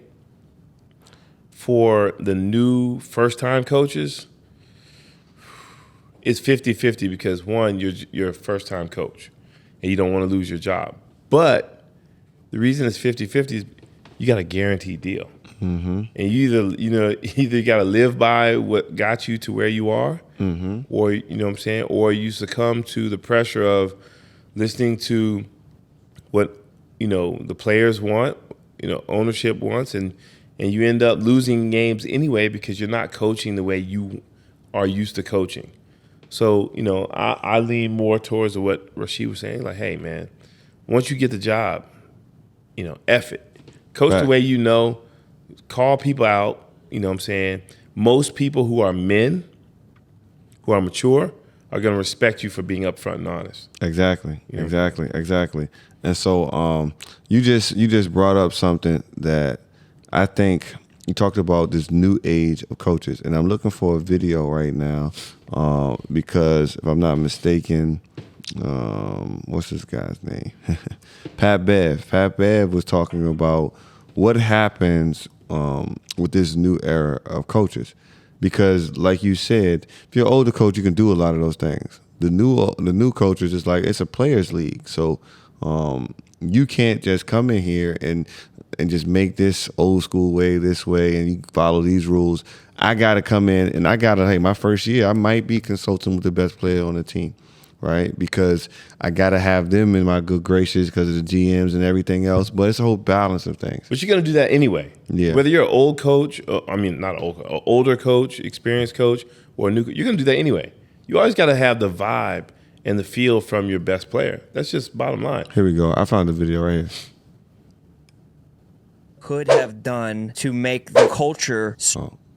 for the new first-time coaches, it's 50-50 because, one, you're a first-time coach and you don't want to lose your job. But the reason it's 50-50 is you got a guaranteed deal. Mm-hmm. And you either got to live by what got you to where you are, mm-hmm. or, you know what I'm saying, or you succumb to the pressure of listening to what, the players want, ownership wants, and you end up losing games anyway because you're not coaching the way you are used to coaching. So, I lean more towards what Rasheed was saying, like, hey, man, once you get the job, F it. Coach the way you know, call people out, Most people who are men, who are mature, are going to respect you for being upfront and honest. Exactly. And so you just brought up something that I think you talked about, this new age of coaches. And I'm looking for a video right now because if I'm not mistaken, what's this guy's name? Pat Bev. Pat Bev was talking about what happens with this new era of coaches. Because like you said, if you're an older coach, you can do a lot of those things. The new coaches is like, it's a players league. So you can't just come in here and just make this old school way this way and you follow these rules. I got to come in and my first year, I might be consulting with the best player on the team, right? Because I got to have them in my good graces because of the GMs and everything else. But it's a whole balance of things. But you're going to do that anyway. Yeah. Whether you're an old coach, older coach, experienced coach, or a new coach, you're going to do that anyway. You always got to have the vibe and the feel from your best player. That's just bottom line. Here we go. I found the video right here. Could have done to make the culture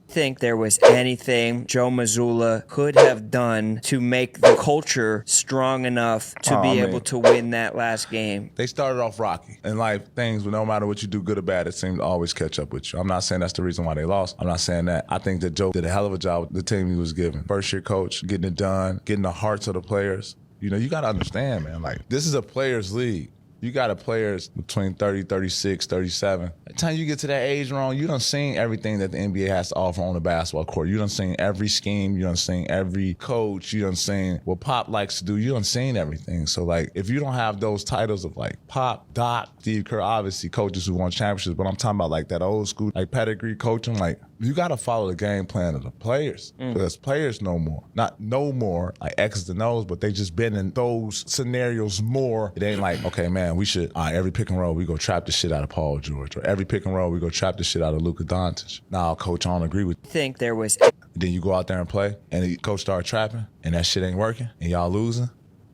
think there was anything Joe Mazzulla could have done to make the culture strong enough to be able to win that last game. They started off rocky. And like things, no matter what you do, good or bad, it seems to always catch up with you. I'm not saying that's the reason why they lost. I'm not saying that. I think that Joe did a hell of a job with the team he was given. First year coach, getting it done, getting the hearts of the players. You got to understand, man, like this is a players league. You got players between 30, 36, 37. By the time you get to that age, Ron, you done seen everything that the NBA has to offer on the basketball court. You done seen every scheme. You done seen every coach. You done seen what Pop likes to do. You done seen everything. So, like, if you don't have those titles of, like, Pop, Doc, Steve Kerr, obviously coaches who won championships, but I'm talking about, like, that old school, like, pedigree coaching, like, you got to follow the game plan of the players because players know more. Not know more, like X's and O's, but they just been in those scenarios more. It ain't like, okay, man, we should, every pick and roll, we go trap the shit out of Paul George. Or every pick and roll, we go trap the shit out of Luka Doncic. Nah, coach, I don't agree with you. I think there was... Then you go out there and play, and the coach start trapping, and that shit ain't working, and y'all losing,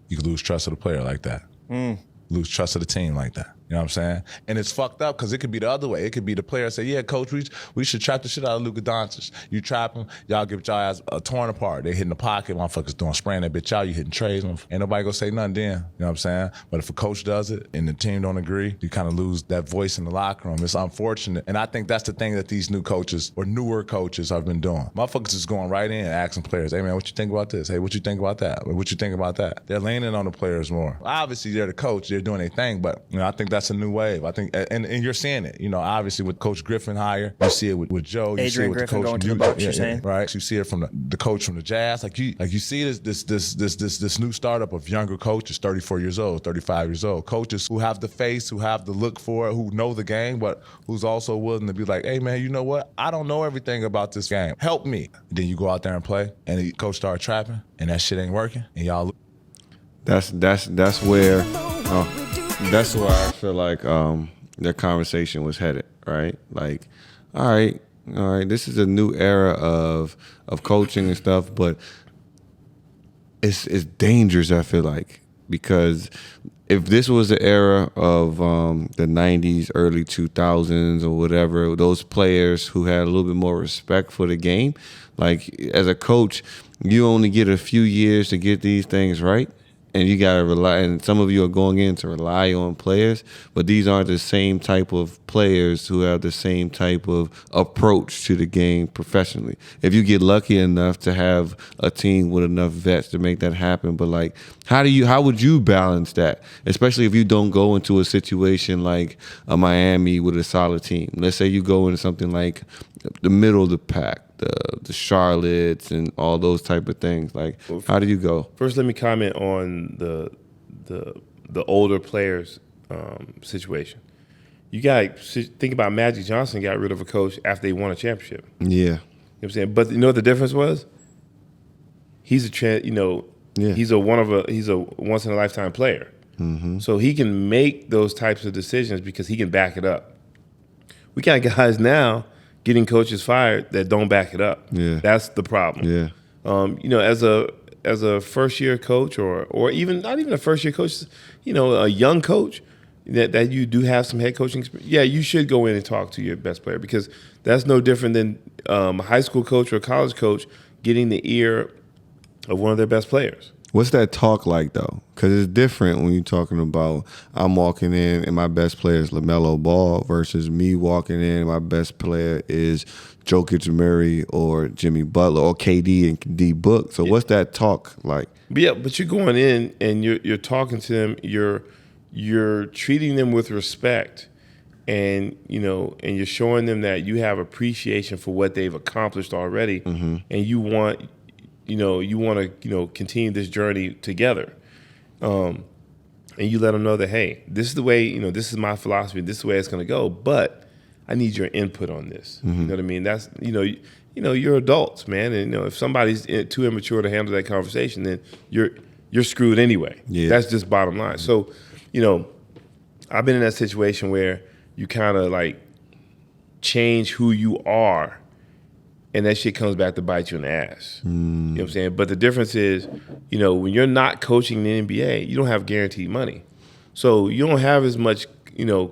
you can lose trust of the player like that. Lose trust of the team like that. You know what I'm saying? And it's fucked up because it could be the other way. It could be the player say, yeah, coach, we should trap the shit out of Luka Doncic. You trap him, y'all give y'all ass torn apart. They hitting the pocket, motherfuckers spraying that bitch out, you hitting trays. Ain't nobody gonna say nothing then. You know what I'm saying? But if a coach does it and the team don't agree, you kind of lose that voice in the locker room. It's unfortunate. And I think that's the thing that these new coaches or newer coaches have been doing. Motherfuckers is going right in and asking players, hey man, what you think about this? Hey, what you think about that? What you think about that? They're leaning on the players more. Obviously, they're the coach, they're doing their thing, but I think that's that's a new wave. I think, and you're seeing it. You know, obviously with Coach Griffin hire, you see it with Joe. You see it Adrian with Griffin the coach going to the Bucks. You're saying, right? You see it from the coach from the Jazz. Like you see this new startup of younger coaches, 34 years old, 35 years old, coaches who have the face, who have the look for it, who know the game, but who's also willing to be like, hey man, you know what? I don't know everything about this game. Help me. Then you go out there and play, and the coach start trapping, and that shit ain't working, and y'all. That's where I feel like their conversation was headed, right? Like, all right, this is a new era of coaching and stuff, but it's dangerous, I feel like, because if this was the era of the 90s, early 2000s or whatever, those players who had a little bit more respect for the game, like as a coach, you only get a few years to get these things right. And you got to rely, and some of you are going in to rely on players, but these aren't the same type of players who have the same type of approach to the game professionally. If you get lucky enough to have a team with enough vets to make that happen, but like, how would you balance that? Especially if you don't go into a situation like a Miami with a solid team. Let's say you go into something like the middle of the pack, the Charlottes and all those type of things. Like, how do you go? First, let me comment on the older players situation. You got to think about Magic Johnson got rid of a coach after they won a championship. Yeah. You know what I'm saying? But you know what the difference was? He's he's a once in a lifetime player. Mm-hmm. So he can make those types of decisions because he can back it up. We got guys now getting coaches fired that don't back it up. Yeah. That's the problem. Yeah. You know, as a first year coach or even not even a first year coach, you know, a young coach that you do have some head coaching experience, yeah, you should go in and talk to your best player, because that's no different than a high school coach or a college coach getting the ear of one of their best players. What's that talk like, though? Because it's different when you're talking about I'm walking in and my best player is LaMelo Ball versus me walking in and my best player is Jokic, Murray, or Jimmy Butler, or KD and D Book. So what's that talk like? Yeah, but you're going in and you're talking to them. You're treating them with respect, and and you're showing them that you have appreciation for what they've accomplished already, Mm-hmm. and you want to continue this journey together. And you let them know that, hey, this is the way, this is my philosophy, this is the way it's going to go, but I need your input on this. Mm-hmm. You know what I mean? That's, you're adults, man. And, if somebody's too immature to handle that conversation, then you're screwed anyway. Yeah. That's just bottom line. So, I've been in that situation where you kind of like change who you are, and that shit comes back to bite you in the ass. You know what I'm saying? But the difference is, when you're not coaching the NBA, you don't have guaranteed money. So you don't have as much,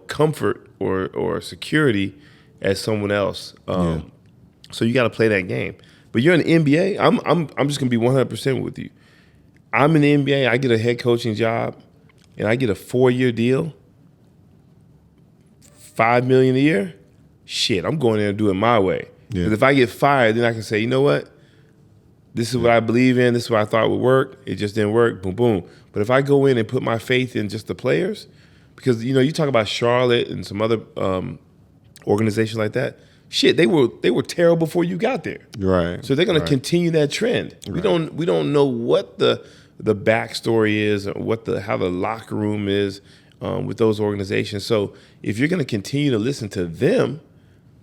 comfort or security as someone else. So you got to play that game. But you're in the NBA, I'm just going to be 100% with you. I'm in the NBA, I get a head coaching job, and I get a 4-year deal, $5 million a year. Shit, I'm going there and doing it my way. Because if I get fired, then I can say, you know what? This is what I believe in. This is what I thought would work. It just didn't work. Boom, boom. But if I go in and put my faith in just the players, because, you talk about Charlotte and some other organizations like that, shit, they were terrible before you got there. Right. So they're going to continue that trend. Right. We don't know what the backstory is or how the locker room is with those organizations. So if you're going to continue to listen to them,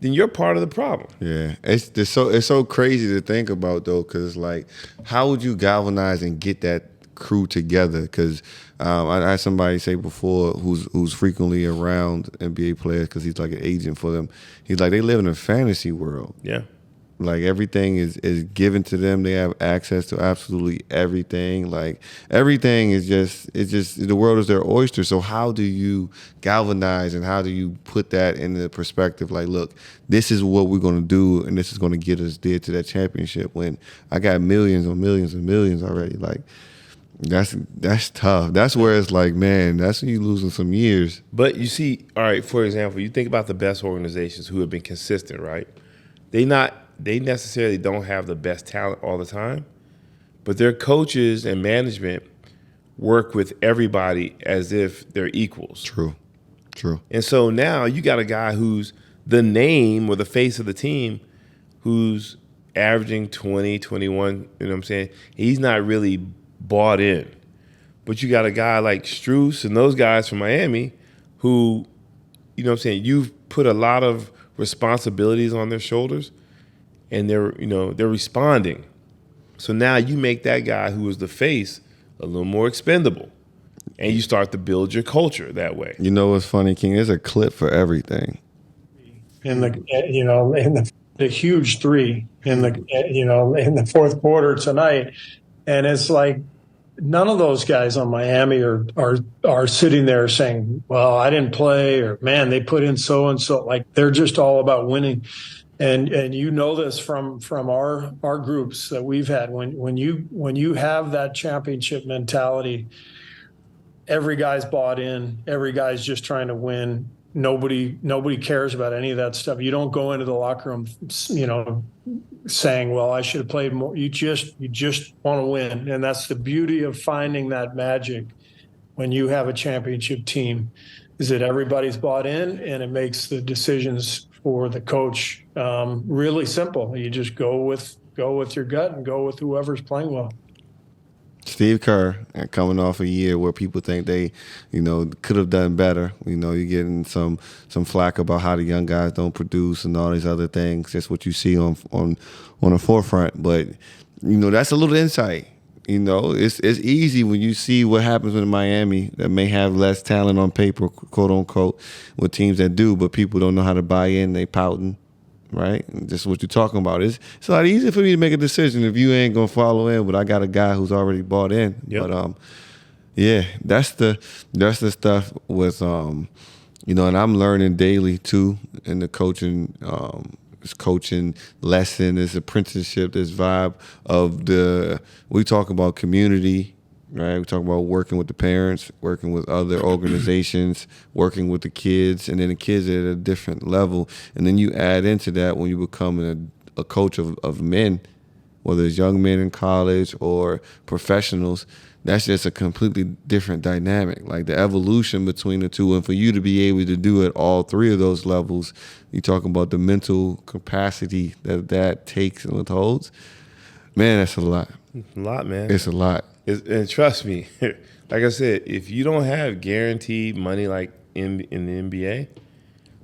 then you're part of the problem. Yeah, it's so crazy to think about, though, because like, how would you galvanize and get that crew together? Because I had somebody say before who's frequently around NBA players because he's like an agent for them. He's like, they live in a fantasy world. Yeah. Like everything is given to them. They have access to absolutely everything. Like everything is just the world is their oyster. So how do you galvanize and how do you put that into perspective? Like, look, this is what we're gonna do, and this is gonna get us there to that championship. When I got millions on millions and millions already, like that's tough. That's where it's like, man, that's when you're losing some years. But you see, all right, for example, you think about the best organizations who have been consistent, right? They necessarily don't have the best talent all the time, but their coaches and management work with everybody as if they're equals. True. True. And so now you got a guy who's the name or the face of the team who's averaging 20, 21, you know what I'm saying? He's not really bought in. But you got a guy like Strus and those guys from Miami who, you know what I'm saying, you've put a lot of responsibilities on their shoulders and they're responding. So now you make that guy who was the face a little more expendable. And you start to build your culture that way. You know what's funny, King? There's a clip for everything. In the huge three in the fourth quarter tonight, and it's like none of those guys on Miami are sitting there saying, "Well, I didn't play," or "Man, they put in so and so." Like they're just all about winning. And you know this from our groups that we've had. When you have that championship mentality, every guy's bought in. Every guy's just trying to win. Nobody cares about any of that stuff. You don't go into the locker room, saying, "Well, I should have played more." You just want to win, and that's the beauty of finding that magic when you have a championship team, is that everybody's bought in, and it makes the decisions for the coach really simple. You just go with your gut and go with whoever's playing well. Steve Kerr, coming off a year where people think they, could have done better. You're getting some flack about how the young guys don't produce and all these other things. That's what you see on the forefront. But that's a little insight. It's easy when you see what happens in Miami that may have less talent on paper, quote unquote, with teams that do, but people don't know how to buy in. They pouting. Right, and this is what you're talking about. It's a lot easier for me to make a decision if you ain't gonna follow in, but I got a guy who's already bought in. Yep. But yeah, that's the stuff with and I'm learning daily too in the coaching. This coaching lesson, this apprenticeship, this vibe of we talk about community. Right, we talk about working with the parents, working with other organizations, working with the kids, and then the kids are at a different level. And then you add into that when you become a coach of men, whether it's young men in college or professionals, that's just a completely different dynamic. Like the evolution between the two, and for you to be able to do it all three of those levels, you talking about the mental capacity that takes and holds. Man, that's a lot. It's a lot, man. It's a lot. And trust me, like I said, if you don't have guaranteed money like in the NBA,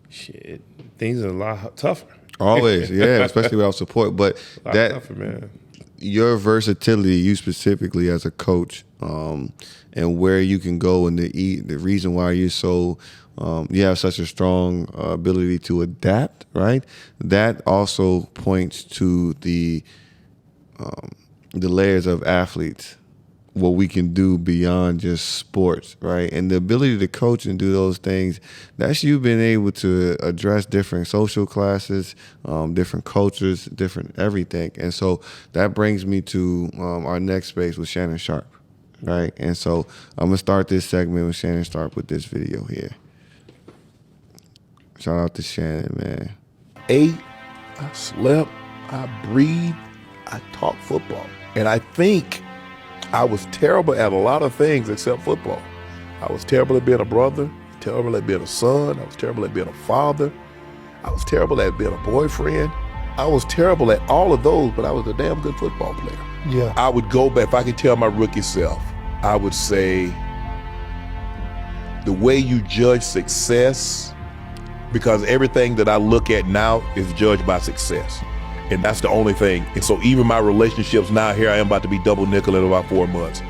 shit, things are a lot tougher. Always, yeah, especially without support. But that tougher, man. Your versatility, you specifically as a coach, and where you can go, and the reason why you're so you have such a strong ability to adapt, right? That also points to the layers of athletes. What we can do beyond just sports, right? And the ability to coach and do those things, that's you being able to address different social classes, different cultures, different everything. And so that brings me to our next space with Shannon Sharpe, right? And so I'm going to start this segment with Shannon Sharpe with this video here. Shout out to Shannon, man. I slept, I breathed, I talked football. And I think I was terrible at a lot of things except football. I was terrible at being a brother, terrible at being a son, I was terrible at being a father, I was terrible at being a boyfriend. I was terrible at all of those, but I was a damn good football player. Yeah. I would go back, if I could tell my rookie self, I would say the way you judge success, because everything that I look at now is judged by success. And that's the only thing. And so even my relationships now, here I am about to be double nickel in about 4 months.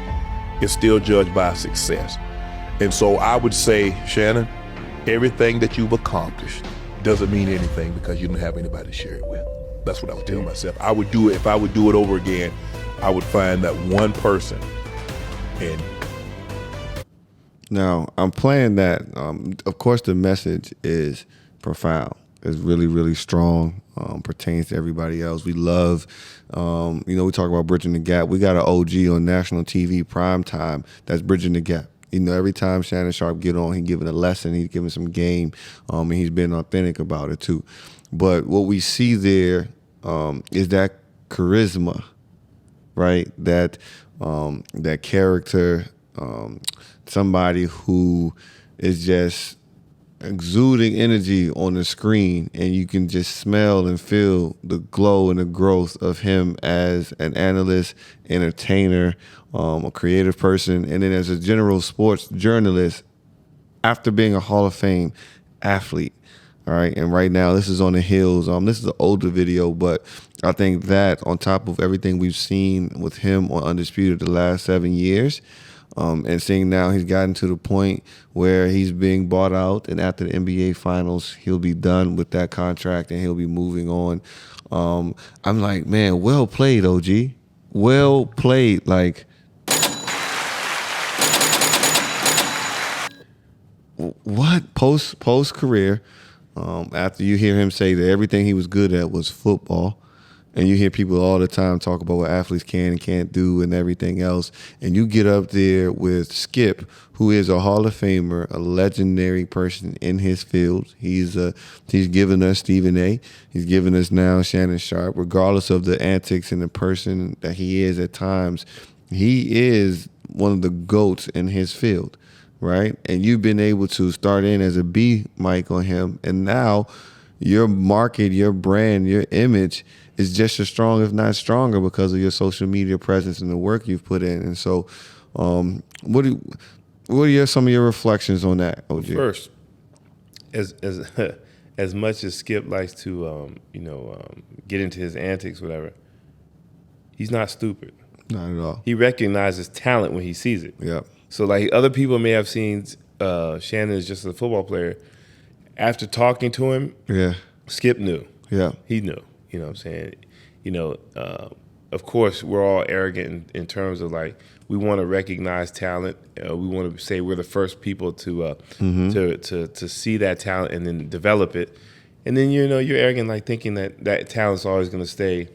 It's still judged by success. And so I would say, Shannon, everything that you've accomplished doesn't mean anything because you don't have anybody to share it with. That's what I would tell myself. I would do it, if I would do it over again, I would find that one person. And now I'm playing that. Of course, the message is profound. It's really, really strong. Pertains to everybody else. We love, we talk about bridging the gap. We got an OG on national TV prime time that's bridging the gap. Every time Shannon Sharpe get on, he giving a lesson, he's giving some game, and he's been authentic about it too. But what we see there is that charisma, right? That character, somebody who is just exuding energy on the screen, and you can just smell and feel the glow and the growth of him as an analyst, entertainer, a creative person, and then as a general sports journalist after being a Hall of Fame athlete. All right, and right now this is on the heels. This is an older video, but I think that on top of everything we've seen with him on Undisputed the last 7 years, and seeing now he's gotten to the point where he's being bought out, and after the NBA Finals, he'll be done with that contract and he'll be moving on. I'm like, man, well played, OG. Well played. Like, what post career? After you hear him say that everything he was good at was football, and you hear people all the time talk about what athletes can and can't do and everything else, and you get up there with Skip, who is a Hall of Famer, a legendary person in his field. He's given us Stephen A. He's given us now Shannon Sharpe. Regardless of the antics and the person that he is at times, he is one of the GOATs in his field. Right? And you've been able to start in as a B mic on him, and now your market, your brand, your image is just as strong, if not stronger, because of your social media presence and the work you've put in. And so, what are some of your reflections on that, OG? First, as much as Skip likes to, get into his antics, whatever, he's not stupid. Not at all. He recognizes talent when he sees it. Yeah. So like other people may have seen Shannon as just a football player. After talking to him, Skip knew. Yeah. He knew. You know what I'm saying? Of course, we're all arrogant in terms of like we want to recognize talent. We want to say we're the first people to see that talent and then develop it. And then you're arrogant, like thinking that talent's always going to stay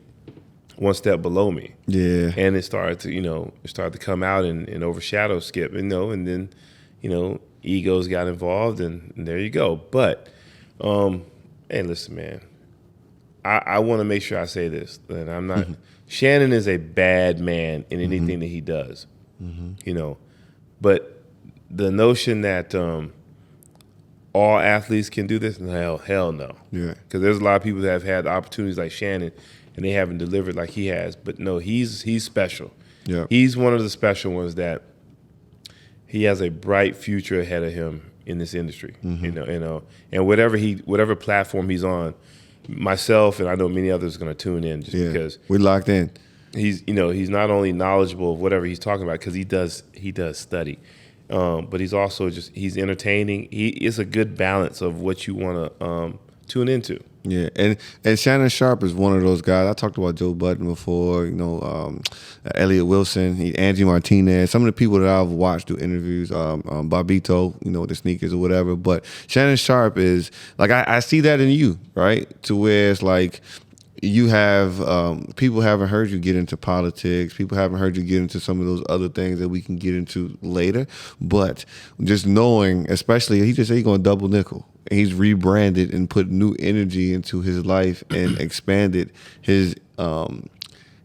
one step below me. Yeah. And it started to come out and overshadow Skip, and then, egos got involved, and there you go. But, hey, listen, man, I want to make sure I say this, that I'm not, Shannon is a bad man in anything that he does, but the notion that all athletes can do this, hell no. Yeah. Because there's a lot of people that have had opportunities like Shannon, and they haven't delivered like he has. But no, he's special. Yeah. He's one of the special ones that he has a bright future ahead of him in this industry. And whatever platform he's on, myself and I know many others are going to tune in just because we locked in. He's not only knowledgeable of whatever he's talking about because he does study, but he's also he's entertaining. It's a good balance of what you want to tune into. Yeah, and Shannon Sharpe is one of those guys. I talked about Joe Budden before, Elliot Wilson, Angie Martinez, some of the people that I've watched do interviews, Bobito, with the sneakers or whatever. But Shannon Sharpe is, like, I see that in you, right? To where it's like you have, people haven't heard you get into politics. People haven't heard you get into some of those other things that we can get into later. But just knowing, especially, he just said he's going to double nickel. He's rebranded and put new energy into his life and expanded his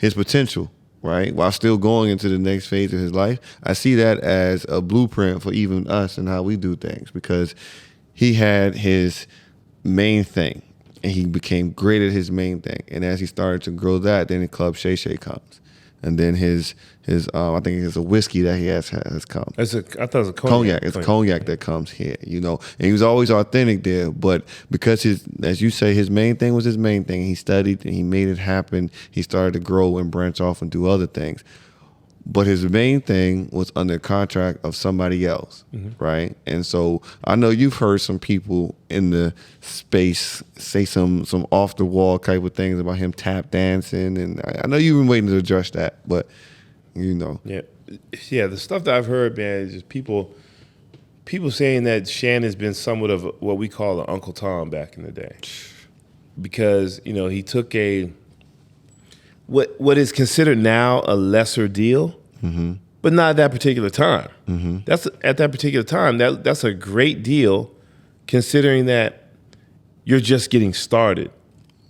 potential, right? While still going into the next phase of his life. I see that as a blueprint for even us and how we do things, because he had his main thing and he became great at his main thing. And as he started to grow that, then the Club Shay Shay comes. And then his I think it's a whiskey that he has come. I thought it was a cognac. It's cognac that comes here, And he was always authentic there, but because as you say, his main thing was his main thing. He studied and he made it happen. He started to grow and branch off and do other things. But his main thing was under contract of somebody else, right? And so I know you've heard some people in the space say some off the wall type of things about him tap dancing, and I know you've been waiting to address that, but Yeah, the stuff that I've heard, man, is just people saying that Shannon's been somewhat of what we call an Uncle Tom back in the day, because he took what is considered now a lesser deal, but not at that particular time. That's at that particular time. That's a great deal, considering that you're just getting started,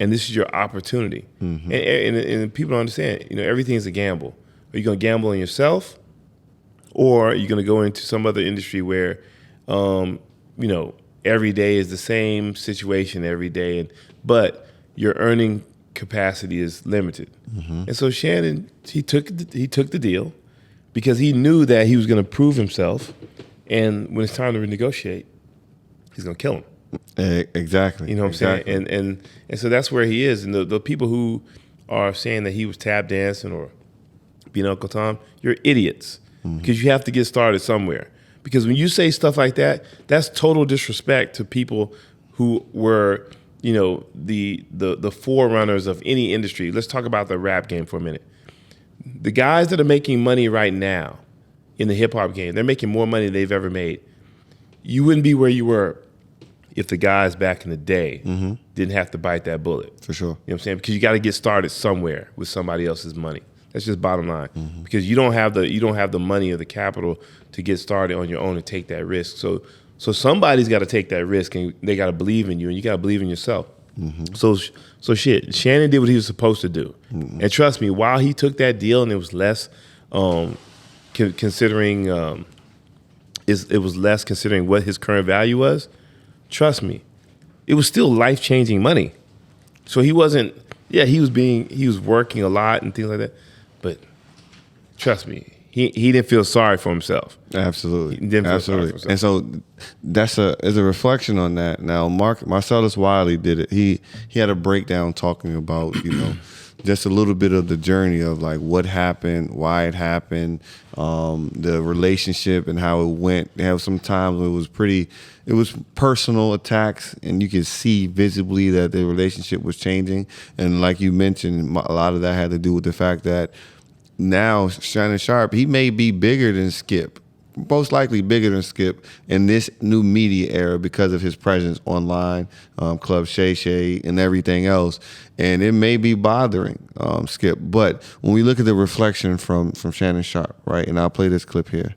and this is your opportunity. And people don't understand. Everything is a gamble. Are you going to gamble on yourself, or are you going to go into some other industry where, every day is the same situation every day, but your earning capacity is limited. And so Shannon, he took the deal because he knew that he was going to prove himself, and when it's time to renegotiate, he's going to kill him. Exactly. You know what I'm saying? And so that's where he is. And the people who are saying that he was tap dancing or being Uncle Tom, you're idiots because you have to get started somewhere. Because when you say stuff like that, that's total disrespect to people who were, the forerunners of any industry. Let's talk about the rap game for a minute. The guys that are making money right now in the hip hop game, they're making more money than they've ever made. You wouldn't be where you were if the guys back in the day didn't have to bite that bullet. For sure. You know what I'm saying? Because you got to get started somewhere with somebody else's money. That's just bottom line. Because you don't have the money or the capital to get started on your own and take that risk. So somebody's got to take that risk, and they got to believe in you, and you got to believe in yourself. So shit, Shannon did what he was supposed to do. And trust me, while he took that deal and it was less considering it was less considering what his current value was, trust me, it was still life-changing money. So he wasn't, he was working a lot and things like that, but trust me, he didn't feel sorry for himself. Absolutely. He didn't feel sorry for himself. And so that's a reflection on that. Now, Marcellus Wiley did it. He had a breakdown talking about, just a little bit of the journey of like what happened, why it happened, the relationship and how it went. They have some times where it was personal attacks, and you could see visibly that the relationship was changing. And like you mentioned, a lot of that had to do with the fact that now Shannon Sharpe, he may be bigger than Skip, most likely bigger than Skip in this new media era because of his presence online, Club Shay Shay and everything else. And it may be bothering Skip. But when we look at the reflection from Shannon Sharpe, right, and I'll play this clip here.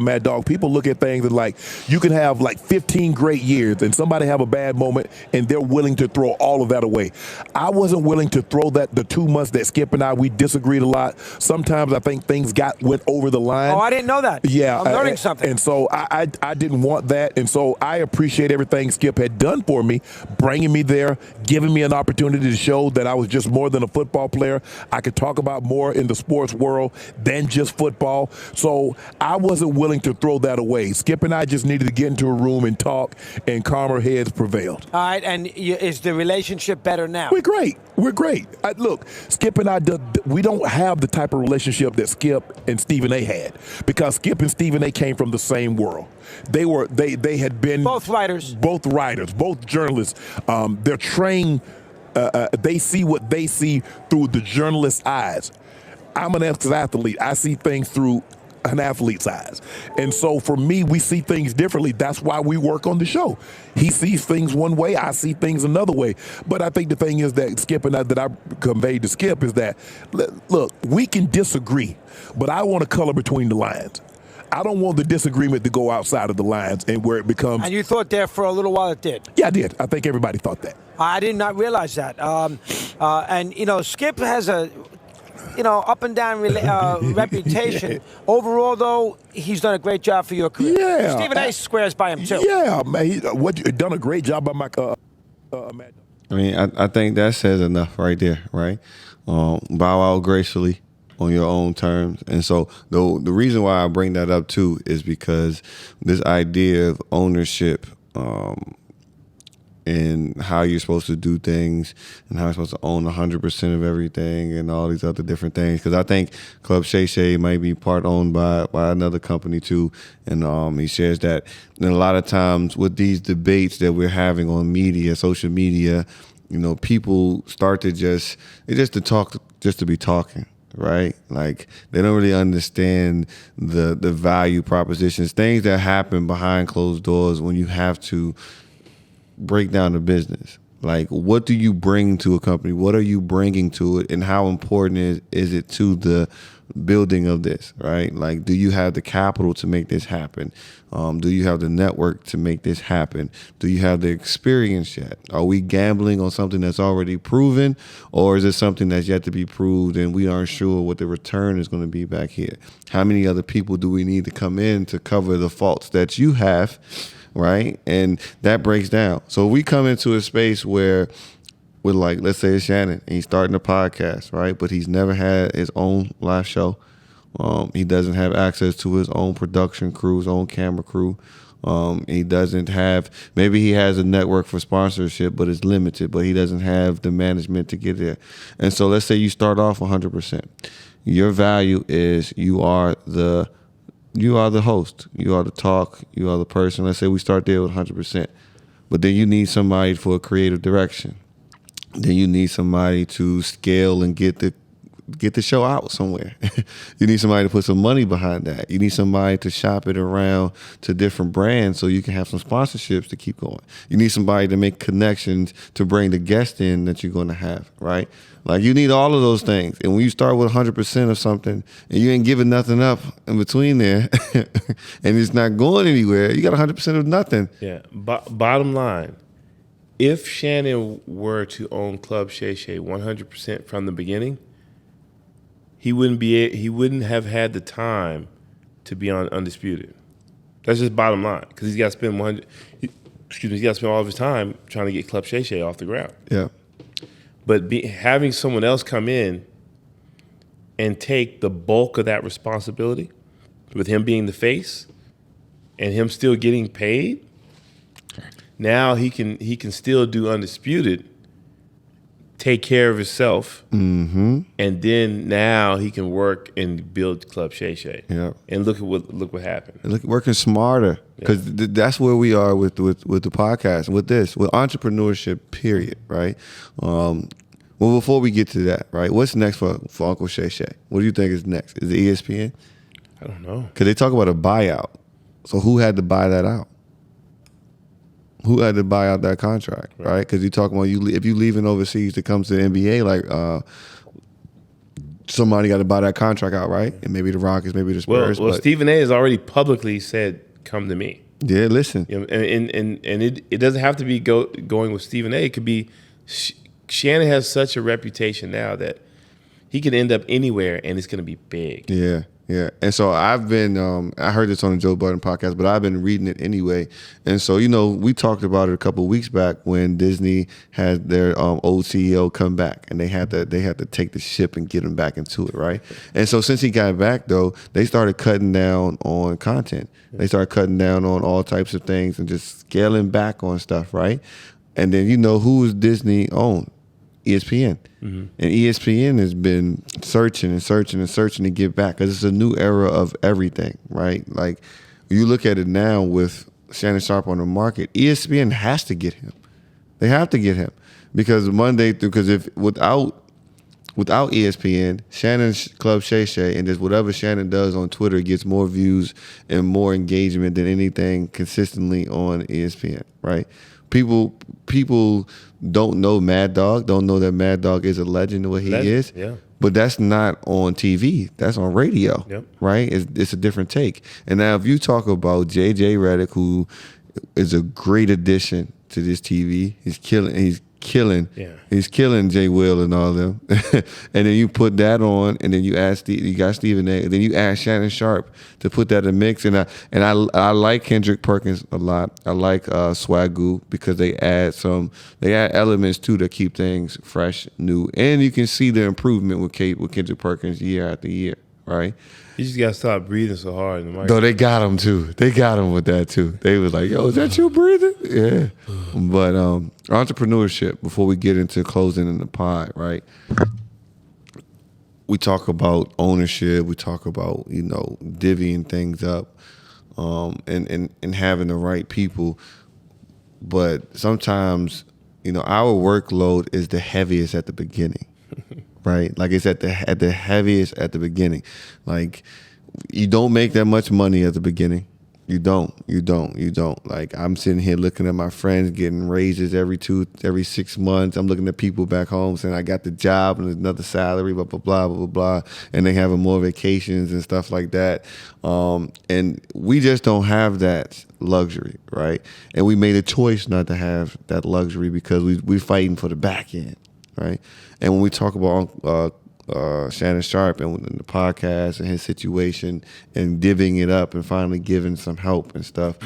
Mad Dog, people look at things and like you can have like 15 great years and somebody have a bad moment and they're willing to throw all of that away. I wasn't willing to throw that the 2 months that Skip and we disagreed a lot. Sometimes I think things went over the line. Oh, I didn't know that. Yeah. I'm learning something. And so I didn't want that. And so I appreciate everything Skip had done for me, bringing me there, giving me an opportunity to show that I was just more than a football player. I could talk about more in the sports world than just football. So I wasn't willing to throw that away. Skip and I just needed to get into a room and talk, and calmer heads prevailed. All right, and is the relationship better now? We're great. We're great. Look, Skip and I, we don't have the type of relationship that Skip and Stephen A. had, because Skip and Stephen A. came from the same world. They had been both writers, both journalists. They're trained. They see what they see through the journalist's eyes. I'm an ex-athlete. I see things through an athlete's eyes. And so for me, we see things differently. That's why we work on the show. He sees things one way, I see things another way. But I think the thing is that Skip and that I conveyed to Skip is that, look, we can disagree, but I want to color between the lines. I don't want the disagreement to go outside of the lines and where it becomes. And you thought there for a little while it did? Yeah, I did. I think everybody thought that. I did not realize that. And, Skip has a up and down reputation. Yeah. Overall, though, he's done a great job for your career. Yeah. Stephen A. squares by him, too. Yeah, man. He's done a great job by my man. I mean, I think that says enough right there, right? Bow out gracefully on your own terms. And so the reason why I bring that up, too, is because this idea of ownership and how you're supposed to do things and how you're supposed to own 100% of everything and all these other different things. Because I think Club Shay Shay might be part owned by another company too. And he shares that. And a lot of times with these debates that we're having on media, social media, people start to just to talk, just to be talking. Right? Like they don't really understand the value propositions, things that happen behind closed doors when you have to break down the business. Like, what do you bring to a company? What are you bringing to it? And how important is it to the building of this, right? Like, do you have the capital to make this happen? Do you have the network to make this happen? Do you have the experience yet? Are we gambling on something that's already proven, or is it something that's yet to be proved and we aren't sure what the return is going to be back here? How many other people do we need to come in to cover the faults that you have, right? And that breaks down. So we come into a space where with, like, let's say it's Shannon, and he's starting a podcast, right? But he's never had his own live show. He doesn't have access to his own production crew, his own camera crew. He doesn't have, maybe he has a network for sponsorship, but it's limited, but he doesn't have the management to get there. And so let's say you start off 100%. Your value is you are the host. You are the talk. You are the person. Let's say we start there with 100%. But then you need somebody for a creative direction. Then you need somebody to scale and get the show out somewhere. You need somebody to put some money behind that. You need somebody to shop it around to different brands so you can have some sponsorships to keep going. You need somebody to make connections to bring the guest in that you're going to have, right? Like, you need all of those things. And when you start with 100% of something and you ain't giving nothing up in between there and it's not going anywhere, you got 100% of nothing. Yeah. Bottom line, if Shannon were to own Club Shay Shay 100% from the beginning, he wouldn't have had the time to be on Undisputed. That's just bottom line, because he's got to spend he's got to spend all of his time trying to get Club Shay Shay off the ground. Yeah. But having someone else come in and take the bulk of that responsibility, with him being the face and him still getting paid, now he can still do Undisputed, take care of himself, and then now he can work and build Club Shay Shay. Yeah. And look what happened. Look, working smarter, because that's where we are with the podcast, with entrepreneurship, period, right? Well, before we get to that, right, what's next for Uncle Shay Shay? What do you think is next? Is it ESPN? I don't know. Because they talk about a buyout. So who had to buy that out? Who had to buy out that contract, right? Because you talk about if you leaving overseas to come to the NBA, like somebody got to buy that contract out, right? And maybe the Rockets, maybe the Spurs. Well, Stephen A. has already publicly said, "Come to me." Yeah, listen. You know, and it doesn't have to be going with Stephen A. It could be Shannon has such a reputation now that he could end up anywhere, and it's going to be big. Yeah. Yeah, and so I've been, I heard this on the Joe Budden podcast, but I've been reading it anyway. And so, we talked about it a couple of weeks back when Disney had their old CEO come back, and they had to take the ship and get him back into it, right? And so since he got back, though, they started cutting down on content. They started cutting down on all types of things and just scaling back on stuff, right? And then who is Disney owned? ESPN. And ESPN has been searching to get back, because it's a new era of everything, right? Like, you look at it now with Shannon Sharpe on the market, ESPN has to get him. They have to get him, because if without ESPN, Shannon's Club Shay Shay and just whatever Shannon does on Twitter gets more views and more engagement than anything consistently on ESPN, right? People don't know Mad Dog, don't know that Mad Dog is a legend of what he is. Yeah. But that's not on TV. That's on radio, right? It's a different take. And now if you talk about JJ Redick, who is a great addition to this TV, he's killing Jay Will and all of them. And then you put that on, and then you got Stephen A. And then you ask Shannon Sharpe to put that in the mix. And I like Kendrick Perkins a lot. I like Swagoo, because they add elements too that keep things fresh, new, and you can see the improvement with Kendrick Perkins year after year, right? You just gotta stop breathing so hard in the mic. Though they got him too. They got him with that too. They was like, "Yo, is that you breathing?" Yeah. But entrepreneurship. Before we get into closing in the pod, right? We talk about ownership. We talk about divvying things up, and having the right people. But sometimes, our workload is the heaviest at the beginning. Right, like it's at the heaviest at the beginning. Like, you don't make that much money at the beginning. You don't. Like, I'm sitting here looking at my friends getting raises every 6 months. I'm looking at people back home saying I got the job and another salary, blah, blah, blah, blah, blah, blah. And they having more vacations and stuff like that. And we just don't have that luxury, right? And we made a choice not to have that luxury because we're fighting for the back end, right? And when we talk about Shannon Sharpe and the podcast and his situation and divvying it up and finally giving some help and stuff,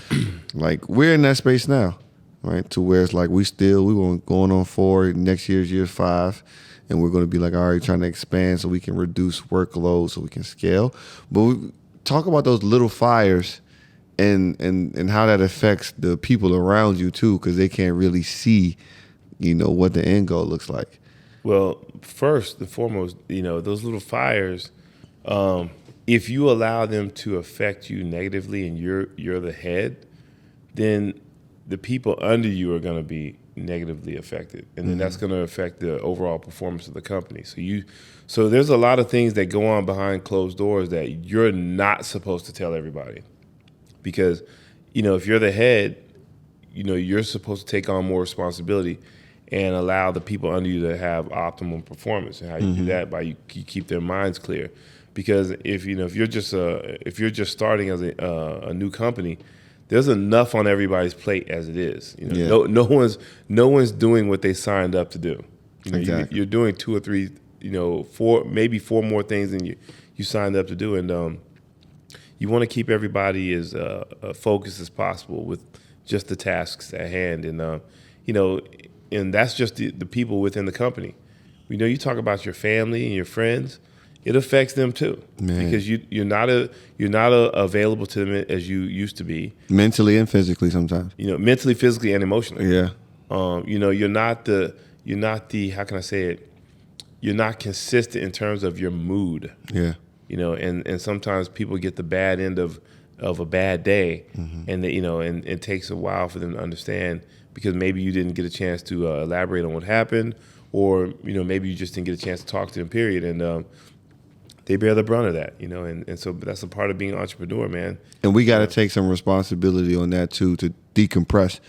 like, we're in that space now, right? To where it's like we going on 4, next year's year 5, and we're going to be like already trying to expand so we can reduce workload so we can scale. But we talk about those little fires and how that affects the people around you too, because they can't really see, what the end goal looks like. Well, first and foremost, those little fires, if you allow them to affect you negatively and you're the head, then the people under you are going to be negatively affected. And then that's going to affect the overall performance of the company. So there's a lot of things that go on behind closed doors that you're not supposed to tell everybody. Because, if you're the head, you're supposed to take on more responsibility and allow the people under you to have optimum performance. And how you do that by you keep their minds clear. Because if you're just starting as a new company, there's enough on everybody's plate as it is. No one's doing what they signed up to do. Exactly. You're doing 2 or 3, 4, maybe 4 more things than you signed up to do, and you want to keep everybody as focused as possible with just the tasks at hand, and and that's just the people within the company. You talk about your family and your friends, it affects them too. Man. Because you're not available to them as you used to be. Mentally and physically sometimes. Mentally, physically, and emotionally. Yeah. You're not the how can I say it? You're not consistent in terms of your mood. Yeah. And sometimes people get the bad end of a bad day, and they, and it takes a while for them to understand, because maybe you didn't get a chance to elaborate on what happened, or maybe you just didn't get a chance to talk to them, period. And they bear the brunt of that, and so that's a part of being an entrepreneur, man. And we got to take some responsibility on that too, to decompress,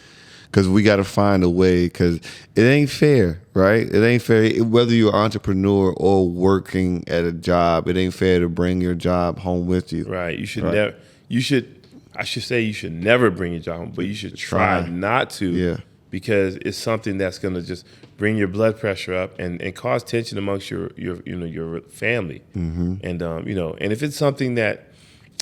because we got to find a way, because it ain't fair, right? It ain't fair, whether you're an entrepreneur or working at a job, it ain't fair to bring your job home with you. Right. You should never. I should say you should never bring your job home, but you should try not to. Yeah. Because it's something that's going to just bring your blood pressure up and cause tension amongst your family. And and if it's something that,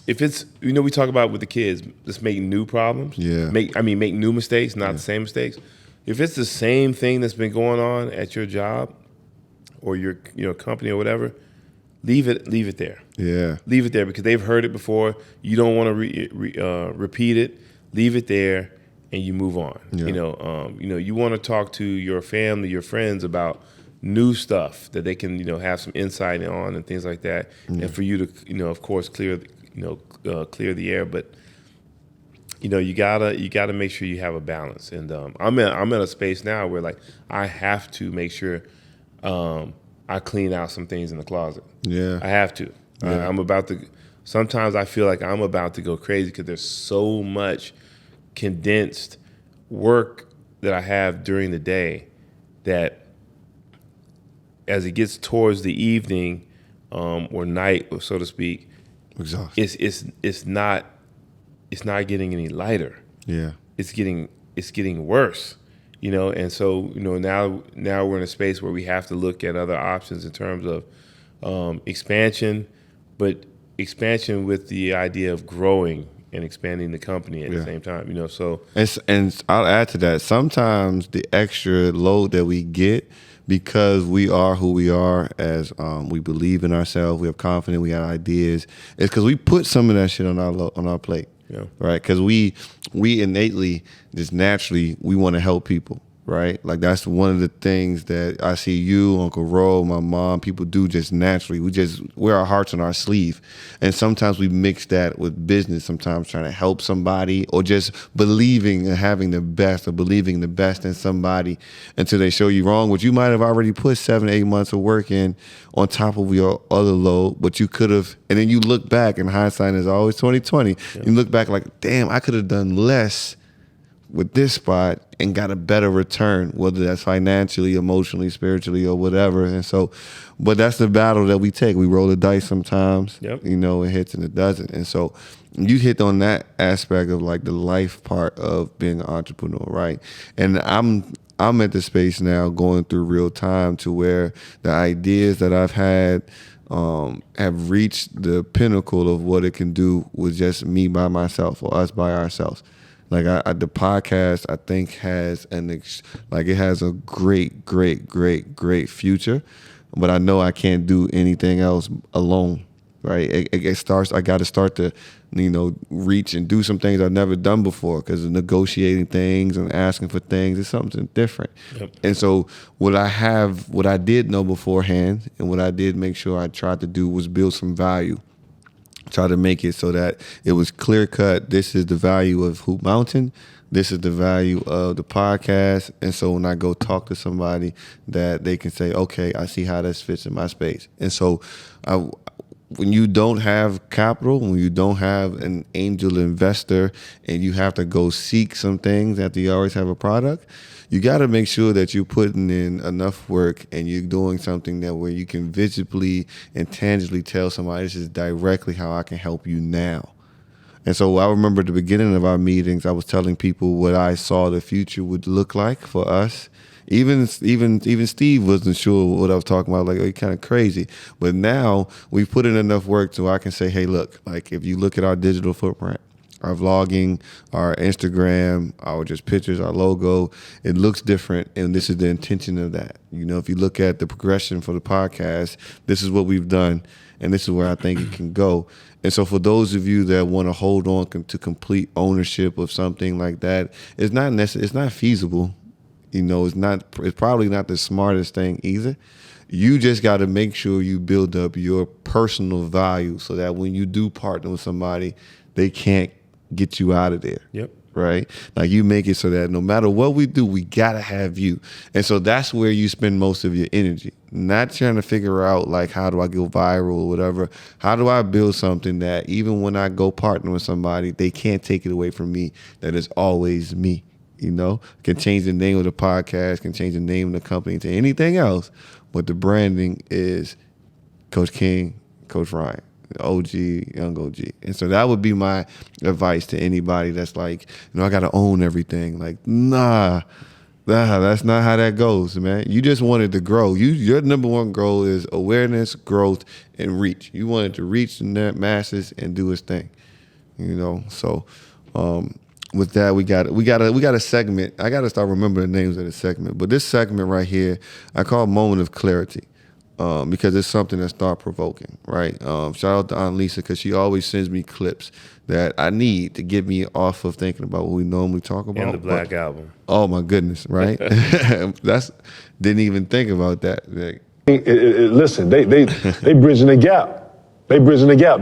we talk about with the kids, just make new problems. Yeah. Make new mistakes, not the same mistakes. If it's the same thing that's been going on at your job or your company or whatever, leave it there. Yeah. Leave it there, because they've heard it before. You don't want to repeat it. Leave it there, and you move on. Yeah. You want to talk to your family, your friends about new stuff that they can, have some insight on and things like that. And for you to, of course, clear the air. But you gotta make sure you have a balance. And I'm in a space now where, like, I have to make sure I clean out some things in the closet. Yeah, I have to. Yeah. I'm about to. Sometimes I feel like I'm about to go crazy because there's so much condensed work that I have during the day that, as it gets towards the evening or night, or so to speak, it's not getting any lighter. Yeah, it's getting worse. And so now we're in a space where we have to look at other options in terms of expansion, but expansion with the idea of growing and expanding the company at the same time. So and I'll add to that. Sometimes the extra load that we get, because we are who we are, as we believe in ourselves, we have confidence, we got ideas, it's because we put some of that shit on our plate. Yeah. Right, because we innately, just naturally, we want to help people, right? Like that's one of the things that I see you, Uncle Ro, my mom, people do just naturally. We just wear our hearts on our sleeve. And sometimes we mix that with business, sometimes trying to help somebody or just believing and having the best or believing the best in somebody until they show you wrong, which you might have already put 7-8 months of work in on top of your other load, but you could have, and then you look back, and hindsight is always 20/20. You look back like, damn, I could have done less with this spot and got a better return, whether that's financially, emotionally, spiritually, or whatever. And so, but that's the battle that we take. We roll the dice sometimes, you know, it hits and it doesn't. And so you hit on that aspect of like the life part of being an entrepreneur, right? And I'm at the space now going through real time to where the ideas that I've had have reached the pinnacle of what it can do with just me by myself or us by ourselves. Like the podcast, I think has it has a great future, but I know I can't do anything else alone, right? It starts. I got to start to, you know, reach and do some things I've never done before because of negotiating things and asking for things is something different. Yep. And so what I did know beforehand, and what I did make sure I tried to do was build some value. Try to make it so that it was clear cut. This is the value of Hoop Mountain. This is the value of the podcast. And so when I go talk to somebody, that they can say, okay, I see how this fits in my space. And so when you don't have capital, when you don't have an angel investor, and you have to go seek some things after you always have a product, you got to make sure that you're putting in enough work and you're doing something that where you can visibly and tangibly tell somebody, this is directly how I can help you now. And so I remember at the beginning of our meetings, I was telling people what I saw the future would look like for us. Even Steve wasn't sure what I was talking about. Like, oh, you're kind of crazy. But now we've put in enough work so I can say, hey, look, like if you look at our digital footprint, our vlogging, our Instagram, our just pictures, our logo, it looks different, and this is the intention of that. You know, if you look at the progression for the podcast, this is what we've done, and this is where I think it can go. And so for those of you that want to hold on to complete ownership of something like that, it's not feasible. You know, it's probably not the smartest thing either. You just got to make sure you build up your personal value so that when you do partner with somebody, they can't get you out of there. Yep. Right? Like you make it so that no matter what we do, we gotta have you. And so that's where you spend most of your energy. Not trying to figure out like how do I go viral or whatever. How do I build something that even when I go partner with somebody, they can't take it away from me, that is always me. You know? Can change the name of the podcast, can change the name of the company to anything else, but the branding is Coach King, Coach Ryan. OG, young OG. And so that would be my advice to anybody that's like, you know, I got to own everything. Like, nah, that's not how that goes, man. You just wanted to grow. Your number one goal is awareness, growth, and reach. You wanted to reach the masses and do his thing, you know? So with that, we got a segment. I got to start remembering the names of the segment. But this segment right here, I call Moment of Clarity. Because it's something that's thought-provoking, right? Shout out to Aunt Lisa because she always sends me clips that I need to get me off of thinking about what we normally talk about. And the Black Album. Oh, my goodness, right? Didn't even think about that. Like, listen, they bridging the gap. They bridging the gap.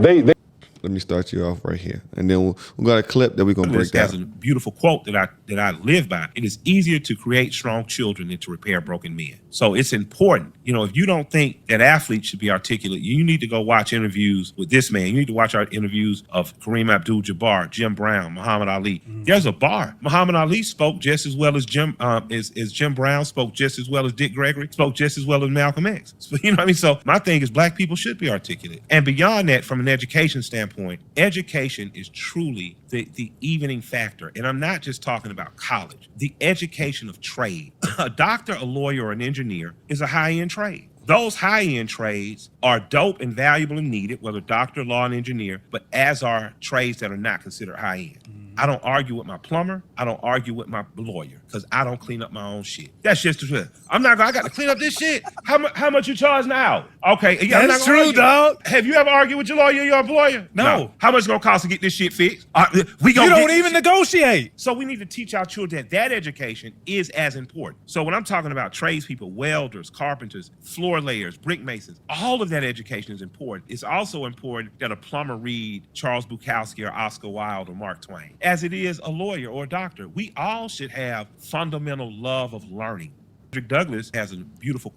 Let me start you off right here. And then we got a clip that we're going to break down. There's a beautiful quote that I live by. It is easier to create strong children than to repair broken men. So it's important. You know, if you don't think that athletes should be articulate, you need to go watch interviews with this man. You need to watch our interviews of Kareem Abdul-Jabbar, Jim Brown, Muhammad Ali. There's a bar. Muhammad Ali spoke just as well as Jim Brown, spoke just as well as Dick Gregory, spoke just as well as Malcolm X. So, you know what I mean? So my thing is black people should be articulate. And beyond that, from an education standpoint, education is truly the evening factor. And I'm not just talking about college. The education of trade. A doctor, a lawyer, or an engineer is a high-end trade. Those high-end trades are dope and valuable and needed, whether doctor, law, and engineer, but as are trades that are not considered high-end. I don't argue with my plumber. I don't argue with my lawyer because I don't clean up my own shit. That's just the truth. I got to clean up this shit. How much you charge an hour? Okay, yeah, That's true, dog. Have you ever argued with your lawyer, your employer? No. How much it's gonna cost to get this shit fixed? You don't even negotiate. So we need to teach our children that education is as important. So when I'm talking about tradespeople, welders, carpenters, floor layers, brick masons, all of that education is important. It's also important that a plumber read Charles Bukowski or Oscar Wilde or Mark Twain, as it is a lawyer or a doctor. We all should have fundamental love of learning. Frederick Douglass has a beautiful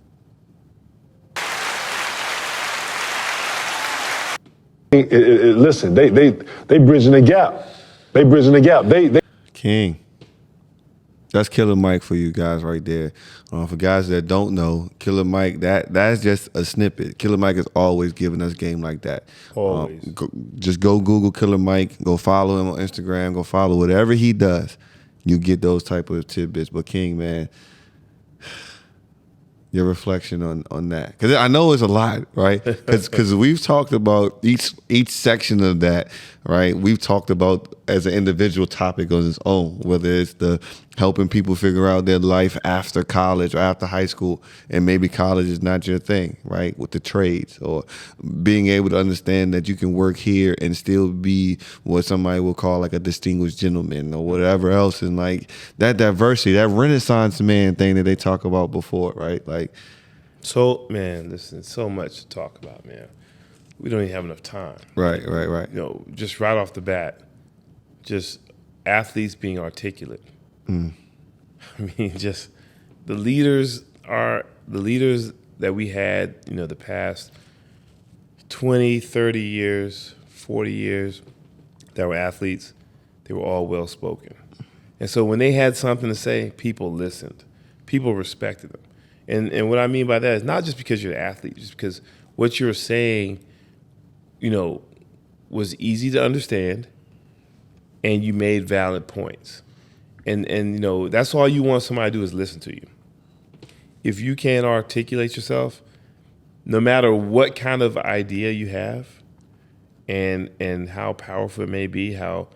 Listen, they bridging the gap. They bridging the gap. They King. That's Killer Mike for you guys right there. For guys that don't know, Killer Mike, that's just a snippet. Killer Mike is always giving us game like that. Always. Just go Google Killer Mike. Go follow him on Instagram. Go follow whatever he does. You get those type of tidbits. But King, man, your reflection on that, because I know it's a lot, right? Because we've talked about each section of that, right? We've talked about as an individual topic on its own, whether it's the helping people figure out their life after college or after high school, and maybe college is not your thing, right? With the trades, or being able to understand that you can work here and still be what somebody will call like a distinguished gentleman or whatever else, and like that diversity, that Renaissance man thing that they talk about before, right? Like, so man, listen, so much to talk about, man. We don't even have enough time. Right. You know, just right off the bat, just athletes being articulate. I mean, just the leaders that we had, you know, the past 20, 30 years, 40 years that were athletes, they were all well-spoken. And so when they had something to say, people listened. People respected them. And what I mean by that is not just because you're an athlete, just because what you're saying, you know, was easy to understand and you made valid points. And you know, that's all you want somebody to do is listen to you. If you can't articulate yourself, no matter what kind of idea you have and how powerful it may be, how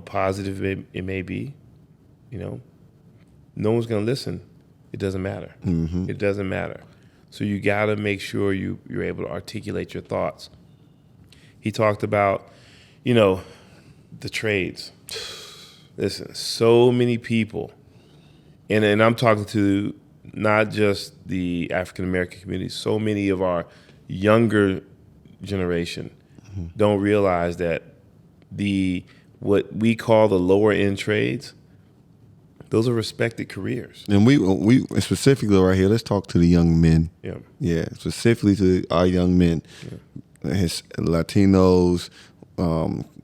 positive it may be, you know, no one's going to listen. It doesn't matter. It doesn't matter. So you got to make sure you're able to articulate your thoughts. He talked about, you know, the trades. Listen, so many people, and I'm talking to not just the African-American community, so many of our younger generation don't realize that what we call the lower end trades, those are respected careers. And we specifically right here, let's talk to the young men. Yeah, specifically to our young men, his Latinos,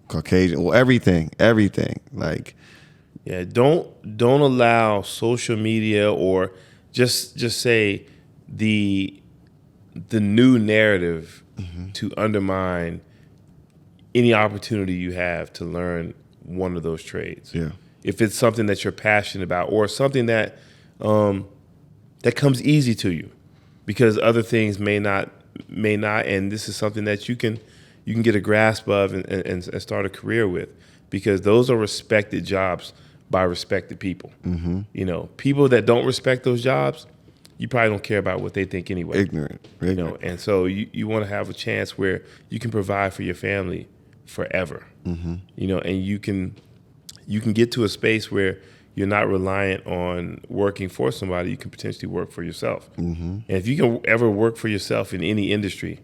Caucasian, well, everything. Like, yeah, don't allow social media or just say the new narrative to undermine any opportunity you have to learn one of those trades. Yeah. If it's something that you're passionate about or something that that comes easy to you, because other things may not, and this is something that you can get a grasp of and start a career with, because those are respected jobs by respected people. You know, people that don't respect those jobs, you probably don't care about what they think anyway. Ignorant. You know, and so you want to have a chance where you can provide for your family forever. You know, and you can get to a space where you're not reliant on working for somebody. You can potentially work for yourself. And if you can ever work for yourself in any industry,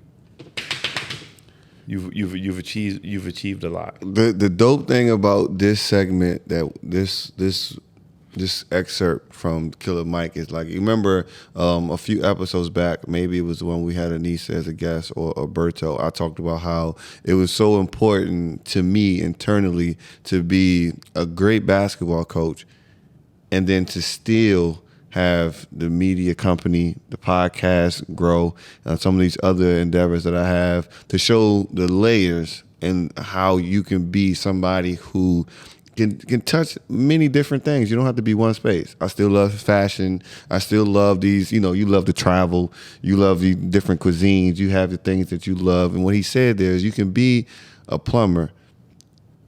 you've achieved a lot. The dope thing about this segment, that this excerpt from Killer Mike is, like, you remember a few episodes back, maybe it was the one we had Anissa as a guest or Berto, I talked about how it was so important to me internally to be a great basketball coach and then to still have the media company, the podcast grow, some of these other endeavors that I have, to show the layers and how you can be somebody who can touch many different things. You don't have to be one space. I still love fashion. I still love these, you know, you love to travel. You love the different cuisines. You have the things that you love. And what he said there is you can be a plumber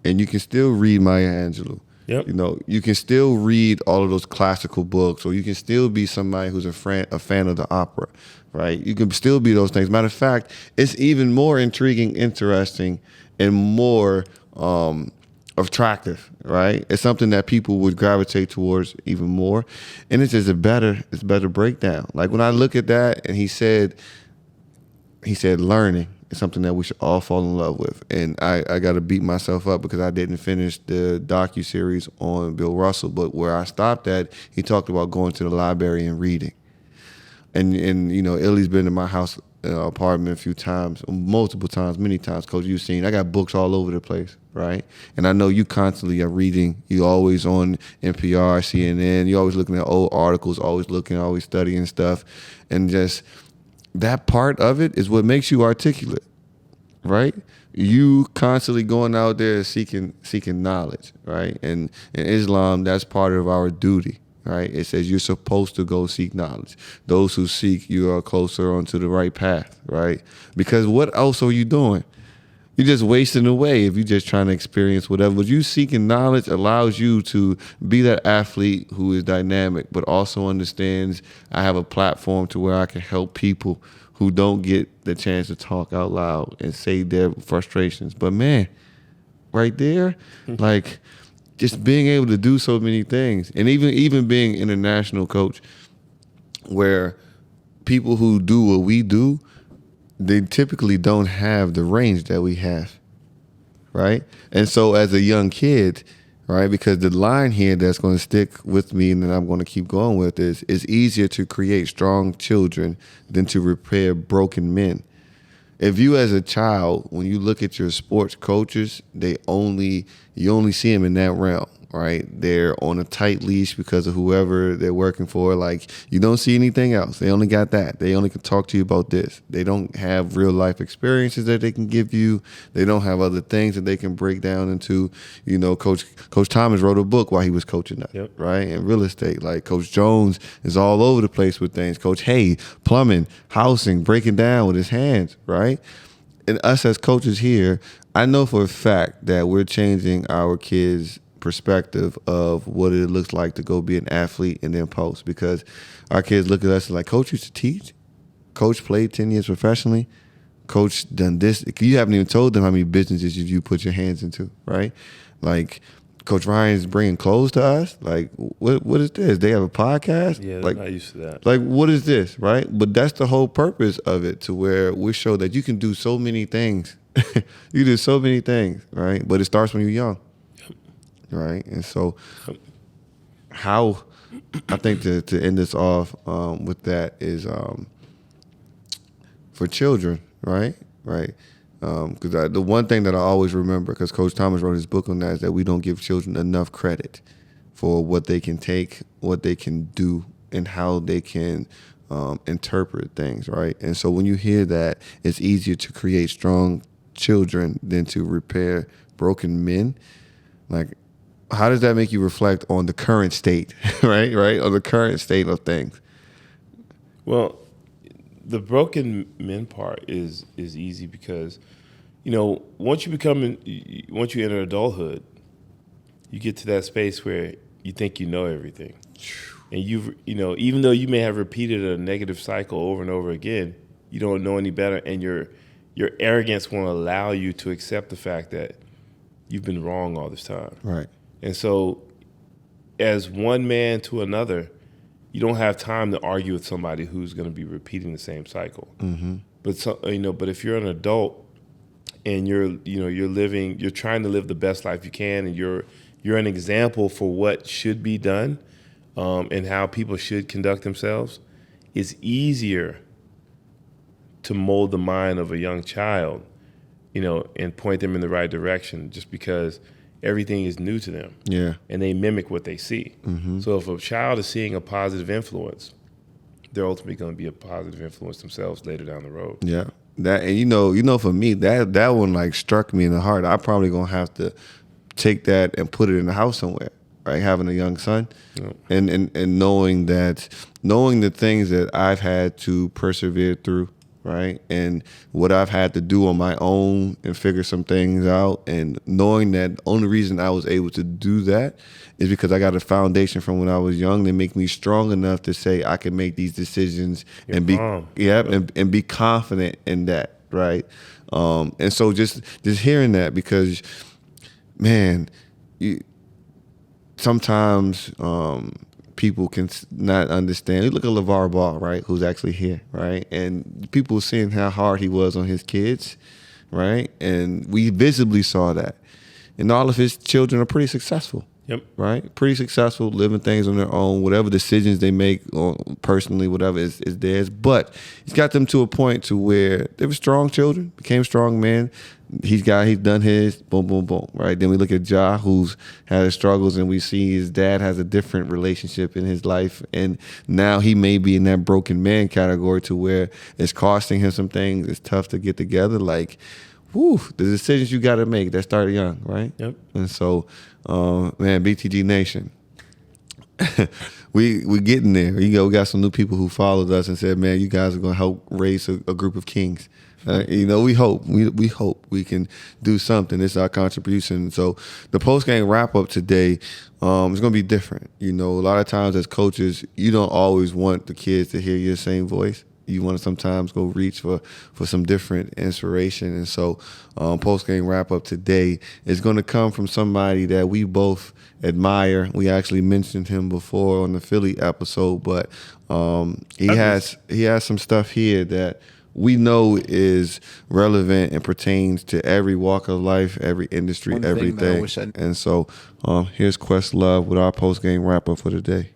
and you can still read Maya Angelou. Yep. You know, you can still read all of those classical books, or you can still be somebody who's a fan of the opera, right? You can still be those things. Matter of fact, it's even more intriguing, interesting, and more attractive, right? It's something that people would gravitate towards even more, and it's just a better breakdown. Like when I look at that, and he said learning is something that we should all fall in love with. And I got to beat myself up because I didn't finish the docuseries on Bill Russell. But where I stopped at, he talked about going to the library and reading. And you know, Illy's been in my house apartment a few times, multiple times, many times. Coach, you've seen, I got books all over the place, right? And I know you constantly are reading. You always on NPR, CNN. You're always looking at old articles, always studying stuff. And just that part of it is what makes you articulate, right? You constantly going out there seeking knowledge, right? And in Islam, that's part of our duty, right? It says you're supposed to go seek knowledge. Those who seek, you are closer onto the right path, right? Because what else are you doing? You're just wasting away if you're just trying to experience whatever. But you seeking knowledge allows you to be that athlete who is dynamic, but also understands I have a platform to where I can help people who don't get the chance to talk out loud and say their frustrations. But man, right there, like just being able to do so many things, and even being international coach, where people who do what we do, they typically don't have the range that we have, right? And so as a young kid, right, because the line here that's going to stick with me and that I'm going to keep going with is, it's easier to create strong children than to repair broken men. If you as a child, when you look at your sports coaches, you only see them in that realm, right? They're on a tight leash because of whoever they're working for. Like, you don't see anything else. They only got that. They only can talk to you about this. They don't have real life experiences that they can give you. They don't have other things that they can break down into. You know, Coach Thomas wrote a book while he was coaching us, right? In real estate. Like Coach Jones is all over the place with things. Coach Hay, plumbing, housing, breaking down with his hands, right? And us as coaches here, I know for a fact that we're changing our kids' perspective of what it looks like to go be an athlete and then post, because our kids look at us like, Coach used to teach, Coach played 10 years professionally, Coach done this. You haven't even told them how many businesses you put your hands into, right? Like, Coach Ryan's bringing clothes to us. Like, what is this? They have a podcast? Yeah, like, I'm not used to that. Like, what is this, right? But that's the whole purpose of it, to where we show that you can do so many things. You do so many things, right? But it starts when you're young. Right, and so how I think to end this off with that is for children, right, because the one thing that I always remember, because Coach Thomas wrote his book on that, is that we don't give children enough credit for what they can take, what they can do, and how they can interpret things, right? And so when you hear that, it's easier to create strong children than to repair broken men. Like, how does that make you reflect on the current state, right? On the current state of things? Well, the broken men part is easy because, you know, once you enter adulthood, you get to that space where you think you know everything, and even though you may have repeated a negative cycle over and over again, you don't know any better, and your arrogance won't allow you to accept the fact that you've been wrong all this time. Right. And so as one man to another, you don't have time to argue with somebody who's going to be repeating the same cycle. Mm-hmm. But if you're an adult and you're trying to live the best life you can, and you're an example for what should be done and how people should conduct themselves, it's easier to mold the mind of a young child, and point them in the right direction, just because everything is new to them. Yeah. And they mimic what they see. Mm-hmm. So if a child is seeing a positive influence, they're ultimately going to be a positive influence themselves later down the road. Yeah. That, and for me, that one like struck me in the heart. I probably gonna have to take that and put it in the house somewhere, right? Having a young son, and knowing the things that I've had to persevere through, right? And what I've had to do on my own and figure some things out, and knowing that the only reason I was able to do that is because I got a foundation from when I was young that make me strong enough to say I can make these decisions and be and be confident in that, right? And so just hearing that, because man, sometimes people can not understand. Look at LeVar Ball, right, who's actually here, right? And people seeing how hard he was on his kids, right? And we visibly saw that. And all of his children are pretty successful. Yep. Right? Pretty successful, living things on their own, whatever decisions they make personally, whatever is theirs. But he's got them to a point to where they were strong children, became strong men. He's done his, boom, boom, boom, right? Then we look at Ja, who's had his struggles, and we see his dad has a different relationship in his life. And now he may be in that broken man category to where it's costing him some things. It's tough to get together. Like, whew, the decisions you got to make that start young, right? Yep. And so, man, BTG Nation, we getting there. We got some new people who followed us and said, man, you guys are going to help raise a group of kings. We hope we can do something. It's our contribution. So the post-game wrap-up today is going to be different. A lot of times as coaches, you don't always want the kids to hear your same voice. You want to sometimes go reach for some different inspiration. And so post-game wrap-up today is going to come from somebody that we both admire. We actually mentioned him before on the Philly episode, but he has some stuff here that we know is relevant and pertains to every walk of life, every industry, everything. And so here's Questlove with our post-game wrap-up for today.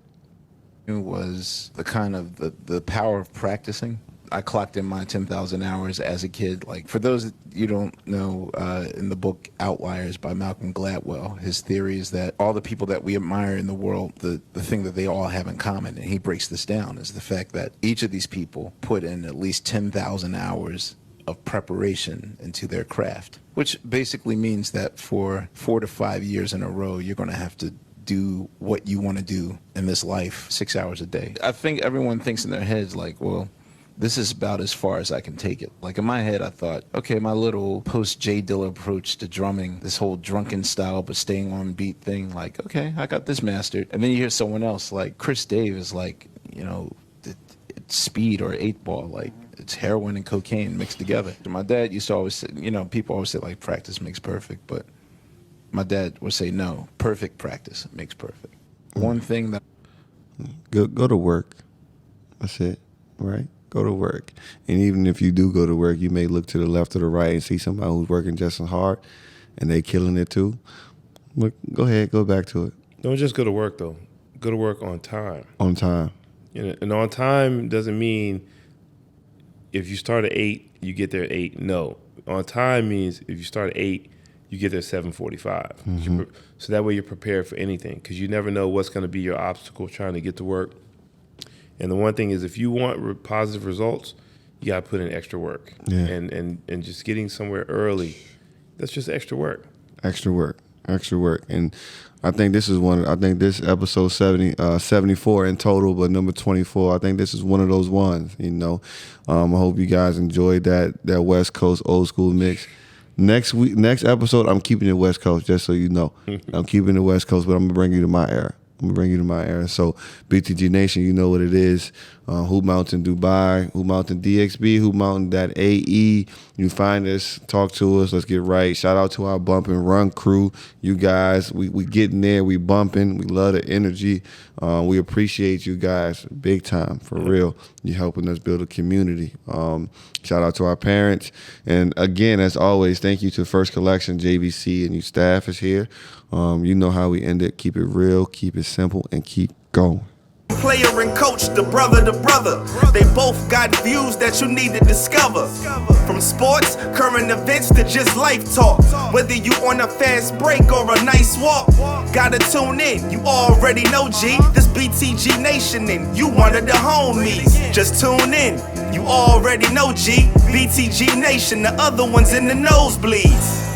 Was the kind of the power of practicing. I clocked in my 10,000 hours as a kid. Like, for those that you don't know, in the book Outliers by Malcolm Gladwell, his theory is that all the people that we admire in the world, the thing that they all have in common, and he breaks this down, is the fact that each of these people put in at least 10,000 hours of preparation into their craft, which basically means that for 4 to 5 years in a row, you're going to have to do what you want to do in this life 6 hours a day. I think everyone thinks in their heads like, well, this is about as far as I can take it. Like, in my head, I thought, okay, my little post-Jay Dilla approach to drumming, this whole drunken style but staying on beat thing, like, okay, I got this mastered. And then you hear someone else, like Chris Dave is like, it's speed or 8-ball, like it's heroin and cocaine mixed together. My dad used to always say, people always say like practice makes perfect, but my dad would say, no, perfect practice makes perfect. One thing that... Go to work. That's it, right? Go to work. And even if you do go to work, you may look to the left or the right and see somebody who's working just as hard and they killing it too. Look, go ahead, go back to it. Don't just go to work, though. Go to work on time. On time. And on time doesn't mean if you start at 8, you get there at 8. No. On time means if you start at 8, you get there at 7:45. Mm-hmm. So that way you're prepared for anything, because you never know what's going to be your obstacle trying to get to work. And the one thing is, if you want positive results, you got to put in extra work. Yeah. And just getting somewhere early, that's just extra work. Extra work. And I think this is this episode 74 in total, but number 24, I think this is one of those ones, I hope you guys enjoyed that West Coast old school mix. Next episode, I'm keeping it West Coast, just so you know. I'm keeping it West Coast, but I'm going to bring you to my era. So BTG Nation, you know what it is. Hoop Mountain Dubai, Hoop Mountain DXB, Hoop Mountain.AE. You find us, talk to us, let's get right. Shout out to our Bump and Run crew. You guys, we getting there, we bumping. We love the energy. We appreciate you guys big time, for real. You're helping us build a community. Shout out to our parents. And again, as always, thank you to First Collection, JVC, and you staff is here. You know how we end it. Keep it real, keep it simple, and keep going. Player and coach, the brother to brother. They both got views that you need to discover. From sports, current events to just life talk. Whether you on a fast break or a nice walk, gotta tune in, you already know, G. This BTG Nation and you one of the homies. Just tune in, you already know, G. BTG Nation, the other ones in the nosebleeds.